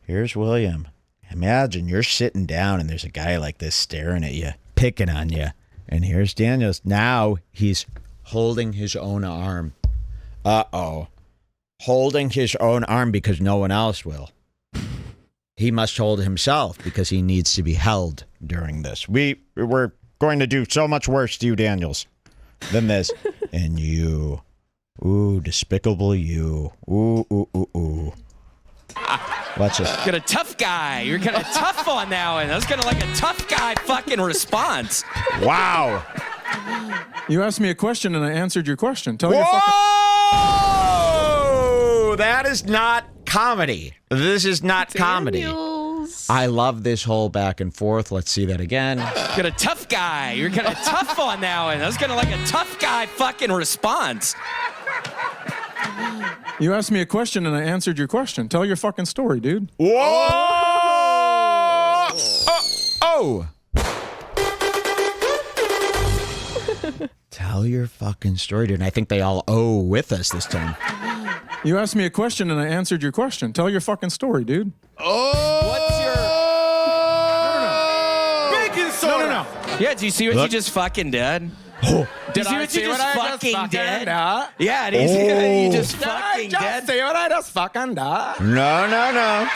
Here's William. Imagine you're sitting down and there's a guy like this staring at you, picking on you. And here's Daniels. Now he's holding his own arm. Uh-oh. Holding his own arm because no one else will. He must hold himself because he needs to be held during this. We're going to do so much worse to you, Daniels, than this. And you. Ooh, despicable you. Ooh. Watch this. Got a tough guy. You're kind of tough on that one. That's kind of like a tough guy fucking response. Wow. You asked me a question and I answered your question. Tell your Whoa! That is not comedy. This is not comedy. Daniels. I love this whole back and forth. Let's see that again. Got a tough guy. You're kind of tough on that one. That's kind of like a tough guy fucking response. You asked me a question and I answered your question. Tell your fucking story, dude. Whoa! Oh! Tell your fucking story, dude. And I think they all owe with us this time. You asked me a question and I answered your question. Tell your fucking story, dude. What's your... Baking soda. No. Yeah, do you see what Look. you just fucking did? Oh. Did you see what you just fucking did? did? Yeah, do you see what you just Did I fucking just did? see what I just fucking did? No.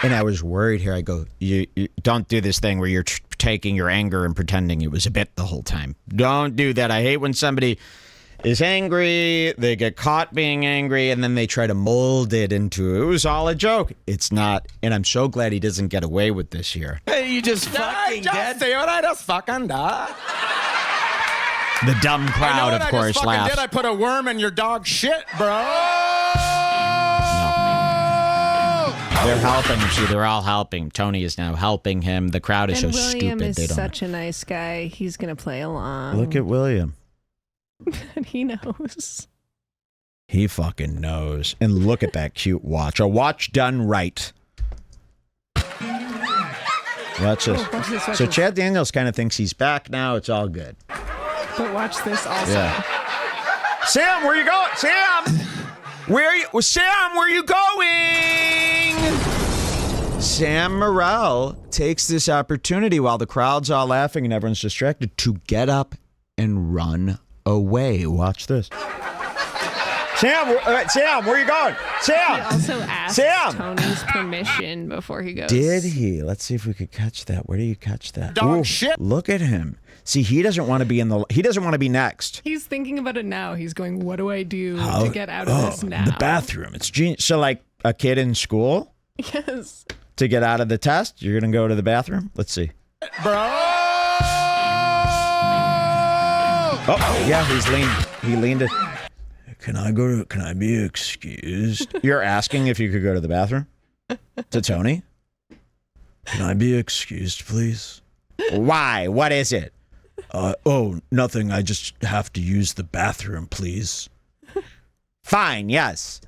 And I was worried here. I go, you don't do this thing where you're taking your anger and pretending it was a bit the whole time. Don't do that. I hate when somebody is angry, they get caught being angry, and then they try to mold it into, it was all a joke. It's not. And I'm so glad he doesn't get away with this here. Hey, you just fucking did? see what I just fucking did? The dumb crowd, of course, laughs. I put a worm in your dog shit, bro. They're helping him. See, they're all helping. Tony is now helping him. The crowd is And so William stupid. is They don't. such a nice guy. He's going to play along. Look at William. And he knows. He fucking knows. And look at that cute watch. A watch done right. Watch this. Watch this, watch So this. Chad Daniels kind of thinks he's back now. It's all good. But watch this also. Yeah. Sam, where you going? Sam! Where are you going? Sam Morril takes this opportunity while the crowd's all laughing and everyone's distracted to get up and run away. Watch this. Sam, where you going? Sam! He also asked Sam! Tony's permission before he goes. Did he? Let's see if we could catch that. Where do you catch that? Dog shit. Look at him. See, he doesn't want to be he doesn't want to be next. He's thinking about it now. He's going, what do I do to get out of this now? The bathroom. It's genius. So like a kid in school, Yes. to get out of the test, you're going to go to the bathroom? Let's see. Bro. Oh, yeah, he leaned it. Can I be excused? You're asking if you could go to the bathroom? To Tony? Can I be excused, please? Why? What is it? Oh, nothing. I just have to use the bathroom, please. Fine, yes.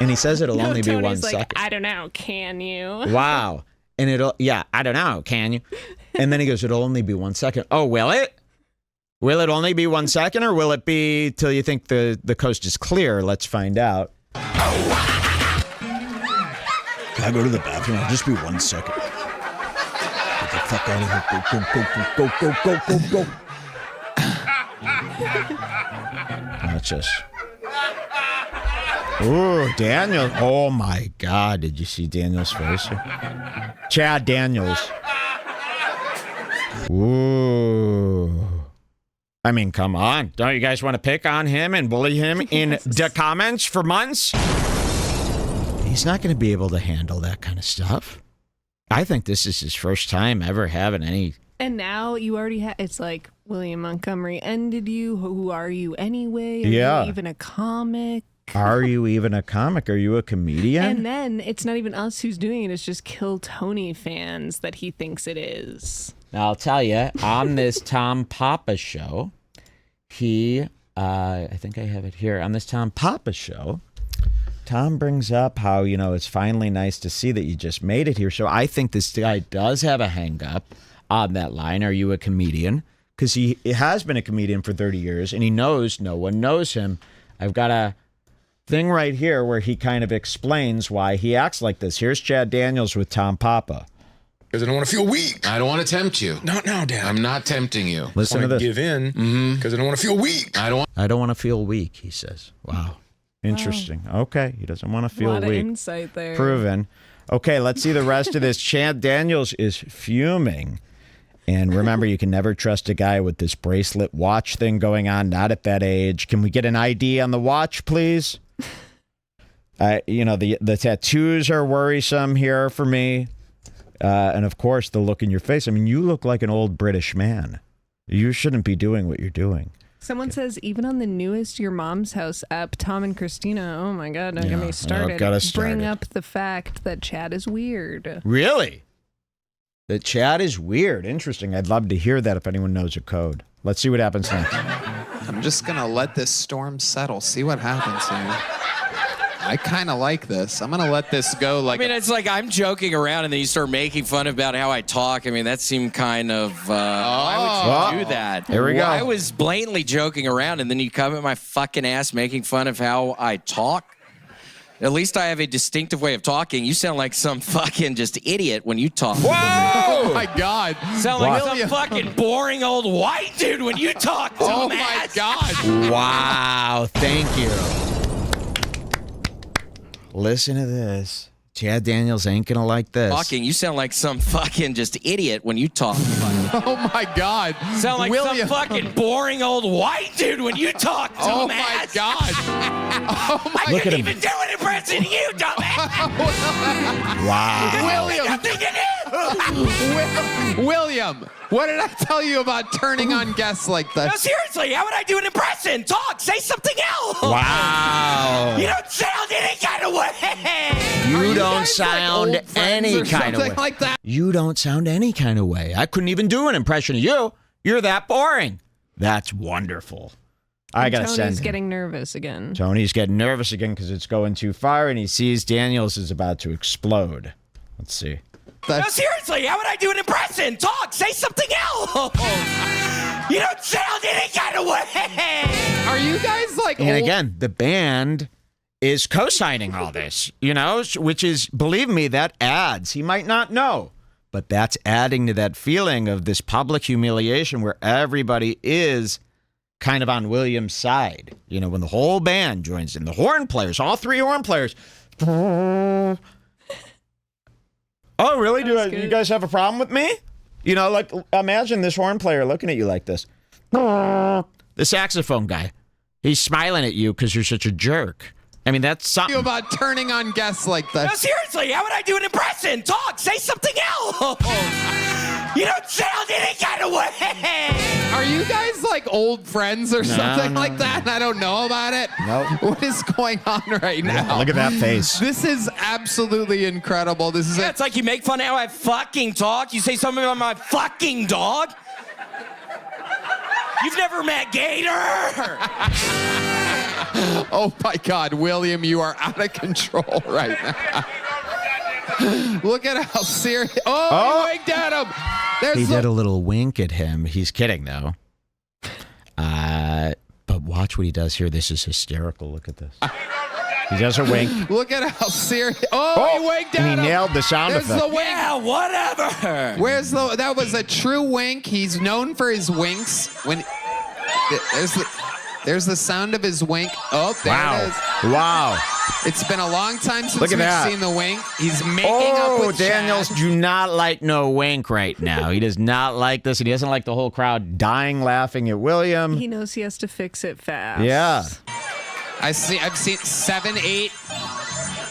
And he says it'll only be Tony's 1 like, second. I don't know, can you? Wow. And I don't know, can you? And then he goes, it'll only be 1 second. Oh, will it? Will it only be 1 second, or will it be till you think the coast is clear? Let's find out. Can I go to the bathroom? It'll just be 1 second. Get the fuck out of here. Go. That's just... Ooh, Daniel. Oh, my God. Did you see Daniel's face here? Chad Daniels. Ooh. I mean, come on. Don't you guys want to pick on him and bully him in the comments for months? He's not going to be able to handle that kind of stuff. I think this is his first time ever having any... And now you already have... It's like, William Montgomery ended you. Who are you anyway? Are you even a comic? Are you even a comic? Are you a comedian? And then it's not even us who's doing it. It's just Kill Tony fans that he thinks it is. Now, I'll tell you, on this Tom Papa show, I think I have it here. On this Tom Papa show, Tom brings up how, it's finally nice to see that you just made it here. So I think this guy does have a hang up on that line. Are you a comedian? Because he has been a comedian for 30 years, and he knows no one knows him. I've got a thing right here where he kind of explains why he acts like this. Here's Chad Daniels with Tom Papa. Because I don't want to feel weak. I don't want to tempt you. Not now, Dad. I'm not tempting you. Listen to I this. give in because I don't want to feel weak. I don't want to feel weak, he says. Wow. Interesting. Okay. He doesn't want to feel a lot weak. Of insight there. Proven. Okay, let's see the rest of this. Chad Daniels is fuming. And remember, you can never trust a guy with this bracelet watch thing going on, not at that age. Can we get an ID on the watch, please? The tattoos are worrisome here for me. And of course, the look in your face. I mean, you look like an old British man. You shouldn't be doing what you're doing. Someone says, even on the newest Your Mom's House app, Tom and Christina, oh my God, don't get me started. Bring up the fact that Chad is weird. Really? That Chad is weird. Interesting. I'd love to hear that if anyone knows a code. Let's see what happens next. I'm just going to let this storm settle, see what happens here. I kind of like this. I'm going to let this go like... it's like I'm joking around and then you start making fun about how I talk. I mean, that seemed kind of... why would you do that? Here we go. I was blatantly joking around and then you come at my fucking ass making fun of how I talk. At least I have a distinctive way of talking. You sound like some fucking just idiot when you talk. Whoa! Oh, my God. Sound like some fucking boring old white dude when you talk. Oh, my God. Wow. Thank you. Listen to this. Chad Daniels ain't gonna like this. Talking, you sound like some fucking just idiot when you talk. Oh my God! Sound like some fucking boring old white dude when you talk. Oh my God! Oh my! I couldn't even do an impression of you, dumbass. Wow. William, what did I tell you about turning on guests like this? No, seriously, how would I do an impression? Talk, say something else. Wow. You don't sound any kind of way. You don't sound like any kind of way. Like that? You don't sound any kind of way. I couldn't even do an impression of you. You're that boring. That's wonderful. I gotta send him. Tony's getting nervous again. Tony's getting nervous again because it's going too far, and he sees Daniels is about to explode. Let's see. No, seriously, how would I do an impression? Talk, say something else. You don't sound any kind of way. Are you guys like? And again, the band is co-signing all this, which is, believe me, that adds. He might not know, but that's adding to that feeling of this public humiliation where everybody is kind of on William's side. When the whole band joins in, the horn players, all three horn players. Oh, really? Do you guys have a problem with me? Like, imagine this horn player looking at you like this. The saxophone guy. He's smiling at you because you're such a jerk. I mean, that's something. You about turning on guests like that? No, seriously, how would I do an impression? Talk, say something else. You don't sound any kind of way. Are you guys like old friends or something like that? And I don't know about it. Nope. What is going on right now? Look at that face. This is absolutely incredible. This is it's like you make fun of how I fucking talk. You say something about my fucking dog. You've never met Gator. Oh my God, William, you are out of control right now. Look at how serious. Oh, he winked at him. He did a little wink at him. He's kidding, though. But watch what he does here. This is hysterical. Look at this. He does a wink. Look at how serious. Oh, he winked at him. And he nailed the sound There's effect. the wink. Yeah, whatever. Where's the? That was a true wink. He's known for his winks. When there's the sound of his wink. Oh, there it is. Wow. It's been a long time since Look at we've that. seen the wink. He's making up with Daniels Chad. do not like no wink right now. He does not like this, and he doesn't like the whole crowd dying laughing at William. He knows he has to fix it fast. Yeah. I've seen 7, 8,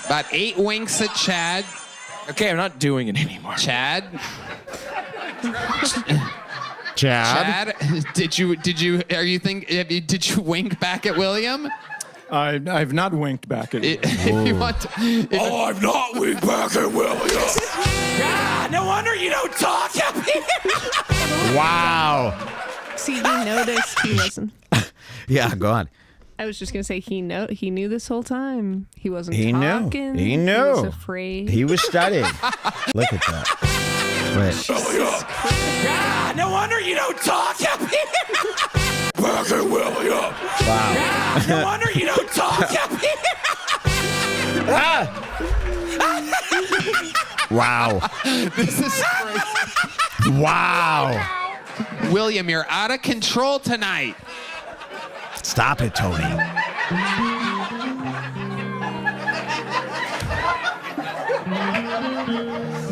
about 8 winks at Chad. Okay, I'm not doing it anymore. Chad, did you wink back at William? I've not winked back at you. I've not winked back at William. God, no wonder you don't talk to me. Wow. See, he noticed he wasn't. Yeah, go on. I was just gonna say he knew this whole time. He wasn't He talking. knew. He He knew. was afraid. He was studying. Look at that. Wait. God, no wonder you don't talk to me. Back at William. Wow. God, no wonder you don't talk to me. Wow. This is crazy. Wow. William, you're out of control tonight. Stop it, Tony.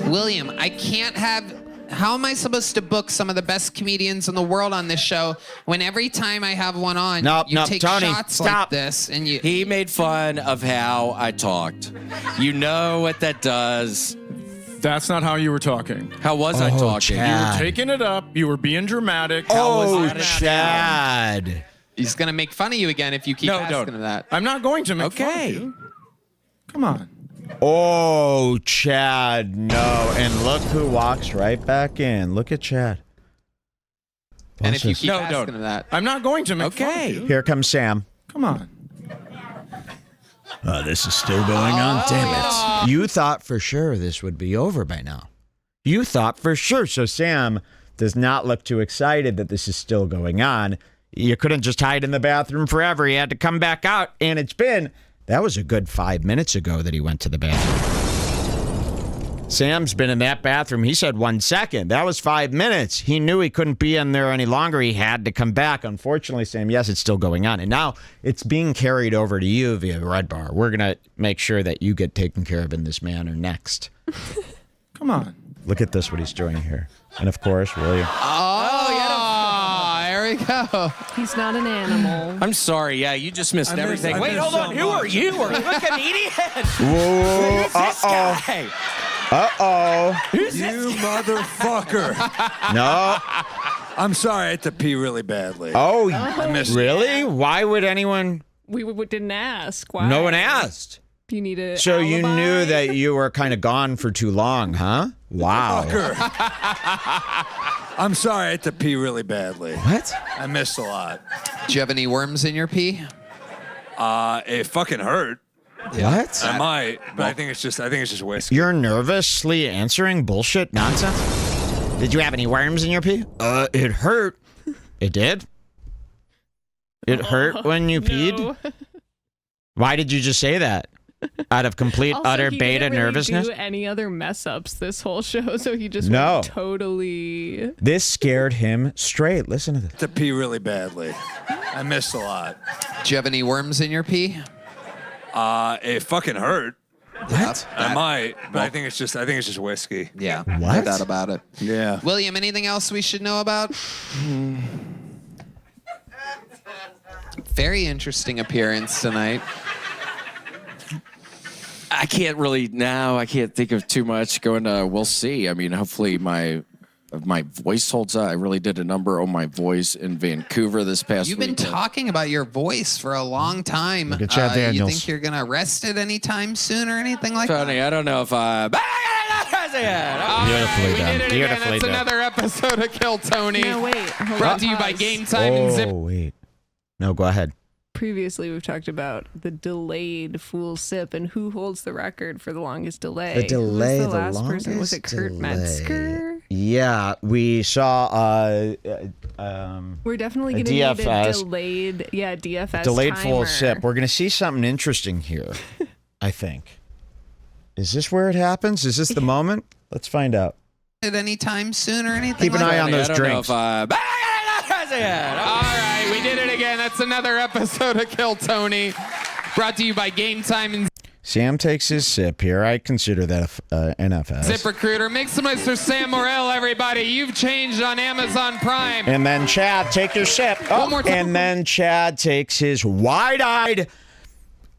William, I can't have. How am I supposed to book some of the best comedians in the world on this show when every time I have one on, you take Tony, shots stop. like this and you? He made fun of how I talked. You know what that does. That's not how you were talking. How was I talking? Chad. Taking it up. You were being dramatic. Oh, that? Chad. He's gonna make fun of you again if you keep asking him that. I'm not going to make fun of Okay. you. Come on. Oh, Chad, no. And look who walks right back in. Look at Chad. And if you Watch keep No, asking don't. him that, I'm not going to make fun of Okay. you. this. Here comes Sam. Come on. This is still going on. Damn it. You thought for sure this would be over by now. You thought for sure. So Sam does not look too excited that this is still going on. You couldn't just hide in the bathroom forever. He had to come back out. And that was a good 5 minutes ago that he went to the bathroom. Sam's been in that bathroom. He said 1 second. That was 5 minutes. He knew he couldn't be in there any longer. He had to come back. Unfortunately, Sam, yes, it's still going on. And now it's being carried over to you via Redbar. We're going to make sure that you get taken care of in this manner next. Come on. Look at this, what he's doing here. And of course, William. there we go. He's not an animal. I'm sorry. Yeah, you just missed everything. I Wait, missed hold on. so Who are much. you? Are you a comedian? Whoa, Who's this guy? Uh-oh. Who's You this? motherfucker. No. I'm sorry, I had to pee really badly. Oh, I missed really? Why would anyone? We didn't ask. Why? No one asked. You need a. So you alibi? knew that you were kind of gone for too long, huh? Wow. I'm sorry, I had to pee really badly. What? I missed a lot. Do you have any worms in your pee? It fucking hurt. What? I might, but I think it's just whiskey. You're nervously answering bullshit nonsense? Did you have any worms in your pee? It hurt. It did? It hurt when you peed? No. Why did you just say that? Out of complete, Also, utter he beta didn't really nervousness? do any other mess ups this whole show, so he just No. went totally. This scared him straight. Listen to this. To pee really badly. I missed a lot. Do you have any worms in your pee? It fucking hurt. What? I might, but I think it's just whiskey. Yeah. What? No doubt about it. Yeah. William, anything else we should know about? Very interesting appearance tonight. I can't think of too much going to, we'll see. I mean, hopefully my voice holds up. I really did a number on my voice in Vancouver this past You've weekend. been talking about your voice for a long time. Look at Chad You Daniels. think you're going to rest it anytime soon or anything like that? Funny, I don't know if I... Beautifully done. Beautifully That's done. another episode of Kill Tony. No, wait. Hold Brought on, to you by pause. Game Time and Zip. Oh, wait. No, go ahead. Previously, we've talked about the delayed full sip and who holds the record for the longest delay. The delay, Who was the the last person? Was it longest Kurt delay. Metzger? Yeah, we saw We're definitely a going to need a DFS. delayed, DFS delayed timer. full sip. We're going to see something interesting here, I think. Is this where it happens? Is this the moment? Let's find out. At any time soon or anything? Keep an eye on those drinks. All right, we did it again. That's another episode of Kill Tony. Brought to you by Game Time and Sam takes his sip here. I consider that NFS. Zip Recruiter. Make some noise for Sam Morril, everybody. You've changed on Amazon Prime. And then Chad, take your sip. One more time. And then Chad takes his wide-eyed,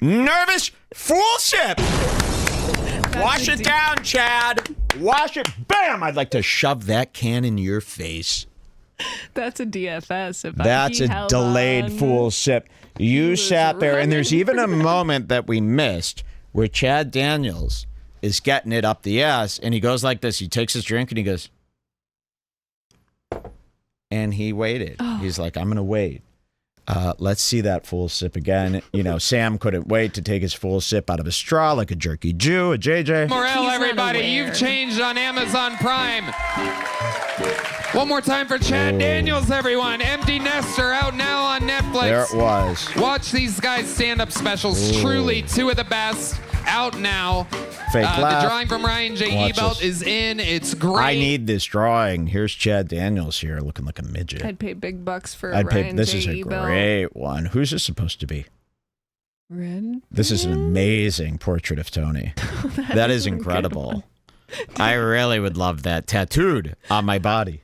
nervous, full sip. Wash it down, Chad. Wash it. Bam! I'd like to shove that can in your face. That's a DFS. That's a delayed full sip. You sat there, and there's even a moment that we missed where Chad Daniels is getting it up the ass, and he goes like this. He takes his drink, and he goes, and he waited. He's like, I'm going to wait. Let's see that full sip again. You know, Sam couldn't wait to take his full sip out of a straw like a jerky Jew, a JJ. Morril, He's everybody. unaware. You've changed on Amazon Prime. One more time for Chad Daniels, everyone. Empty Nester out now on Netflix. There it was. Watch these guys' stand-up specials. Truly two of the best. Out now. Fake laugh. The drawing from Ryan J. Watch Ebelt this. is in. It's great. I need this drawing. Here's Chad Daniels here looking like a midget. I'd pay big bucks for I'd pay. Ryan This J. is a Ebelt. great one. Who's this supposed to be? Red? This is an amazing portrait of Tony. That is incredible. I really would love that tattooed on my body.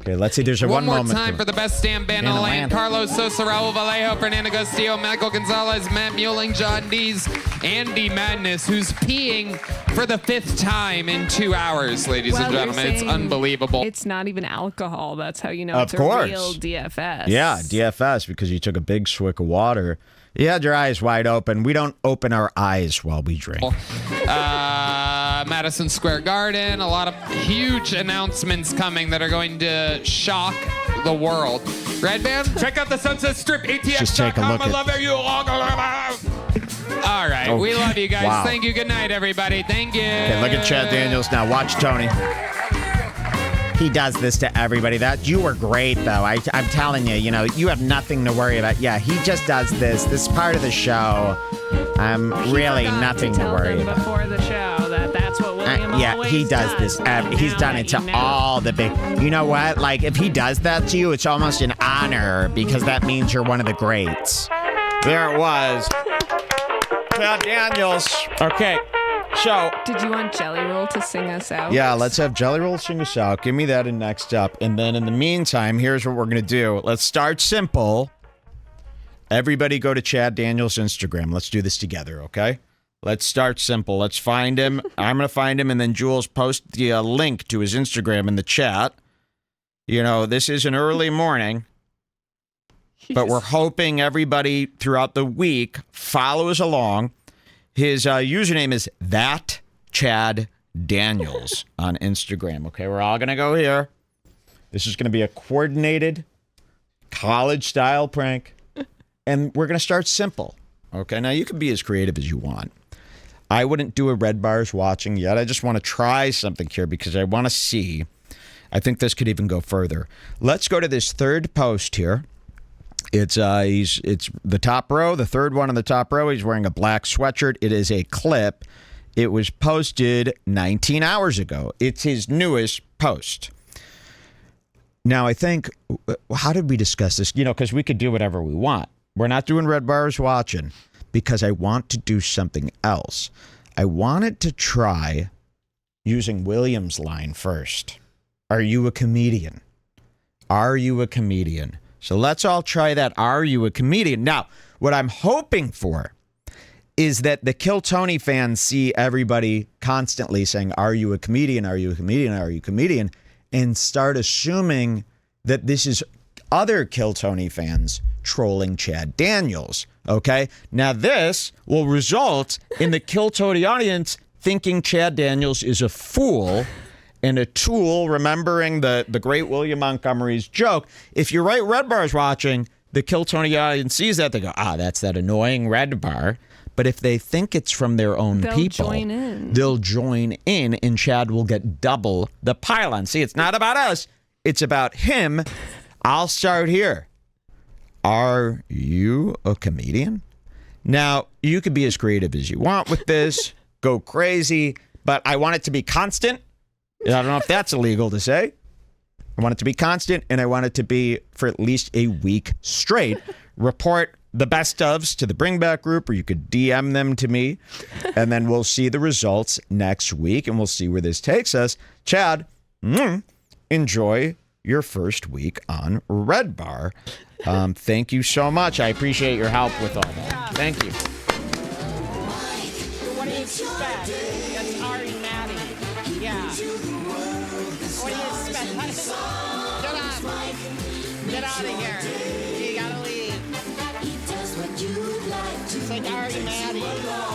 Okay, let's see. There's a One more moment. time for the best stand band in the lane. Carlos Sosa, Raul Vallejo, Fernando Castillo, Michael Gonzalez, Matt Muelling, John Dees, Andy Madness, who's peeing for the 5th time in 2 hours, ladies and Well, gentlemen. they're It's saying unbelievable. It's not even alcohol. That's how you know Of it's course. a real DFS. Yeah, DFS, because you took a big swig of water. You had your eyes wide open. We don't open our eyes while we drink. Madison Square Garden, a lot of huge announcements coming that are going to shock the world. Red Band? Check out the Sunset Strip, Just take a ATX.com. look I at- love you. All right, we love you guys. Wow. Thank you. Good night, everybody. Thank you. Okay, look at Chad Daniels now. Watch Tony. He does this to everybody. That you were great, though. I'm telling you, you have nothing to worry about. Yeah, he just does this. This is part of the show. Really Forgot nothing to tell worry them about. before the show that's what William Yeah, always he does this. He's Now done that it to you know. all the big. You know what? Like, if he does that to you, it's almost an honor because that means you're one of the greats. There it was. Chad Daniels. Okay, so. Did you want Jelly Roll to sing us out? Yeah, let's have Jelly Roll sing us out. Give me that in next up. And then in the meantime, here's what we're going to do. Let's start simple. Everybody go to Chad Daniels' Instagram. Let's do this together, okay? Let's start simple. Let's find him. I'm going to find him, and then Jules post the link to his Instagram in the chat. This is an early morning, but we're hoping everybody throughout the week follows along. His username is that Chad Daniels on Instagram. Okay, we're all going to go here. This is going to be a coordinated college-style prank, and we're going to start simple. Okay, now you can be as creative as you want. I wouldn't do a Red Bars watching yet. I just want to try something here because I want to see. I think this could even go further. Let's go to this third post here. It's the top row, the third one on the top row. He's wearing a black sweatshirt. It is a clip. It was posted 19 hours ago. It's his newest post. Now, I think, how did we discuss this? Because we could do whatever we want. We're not doing Red Bars watching because I want to do something else. I wanted to try using William's line first. Are you a comedian? Are you a comedian? So let's all try that. Are you a comedian? Now, what I'm hoping for is that the Kill Tony fans see everybody constantly saying, are you a comedian? Are you a comedian? Are you a comedian? And start assuming that this is other Kill Tony fans trolling Chad Daniels. Okay? Now, this will result in the Kill Tony audience thinking Chad Daniels is a fool and a tool, remembering the great William Montgomery's joke. If you're right, Redbar's watching, the Kill Tony audience sees that, they go, that's that annoying Redbar. But if they think it's from their own people, they'll join in, and Chad will get double the pylon. See, it's not about us. It's about him. I'll start here. Are you a comedian? Now, you could be as creative as you want with this. Go crazy. But I want it to be constant. I don't know if that's illegal to say. I want it to be constant, and I want it to be for at least a week straight. Report the best ofs to the Bring Back group, or you could DM them to me, and then we'll see the results next week, and we'll see where this takes us. Chad, enjoy your first week on Redbar. Thank you so much. I appreciate your help with all that. Thank you. What do you expect? That's Ari Maddie. Yeah. What do you expect? Get up. Get out of here. You gotta leave. It's like Ari Maddie.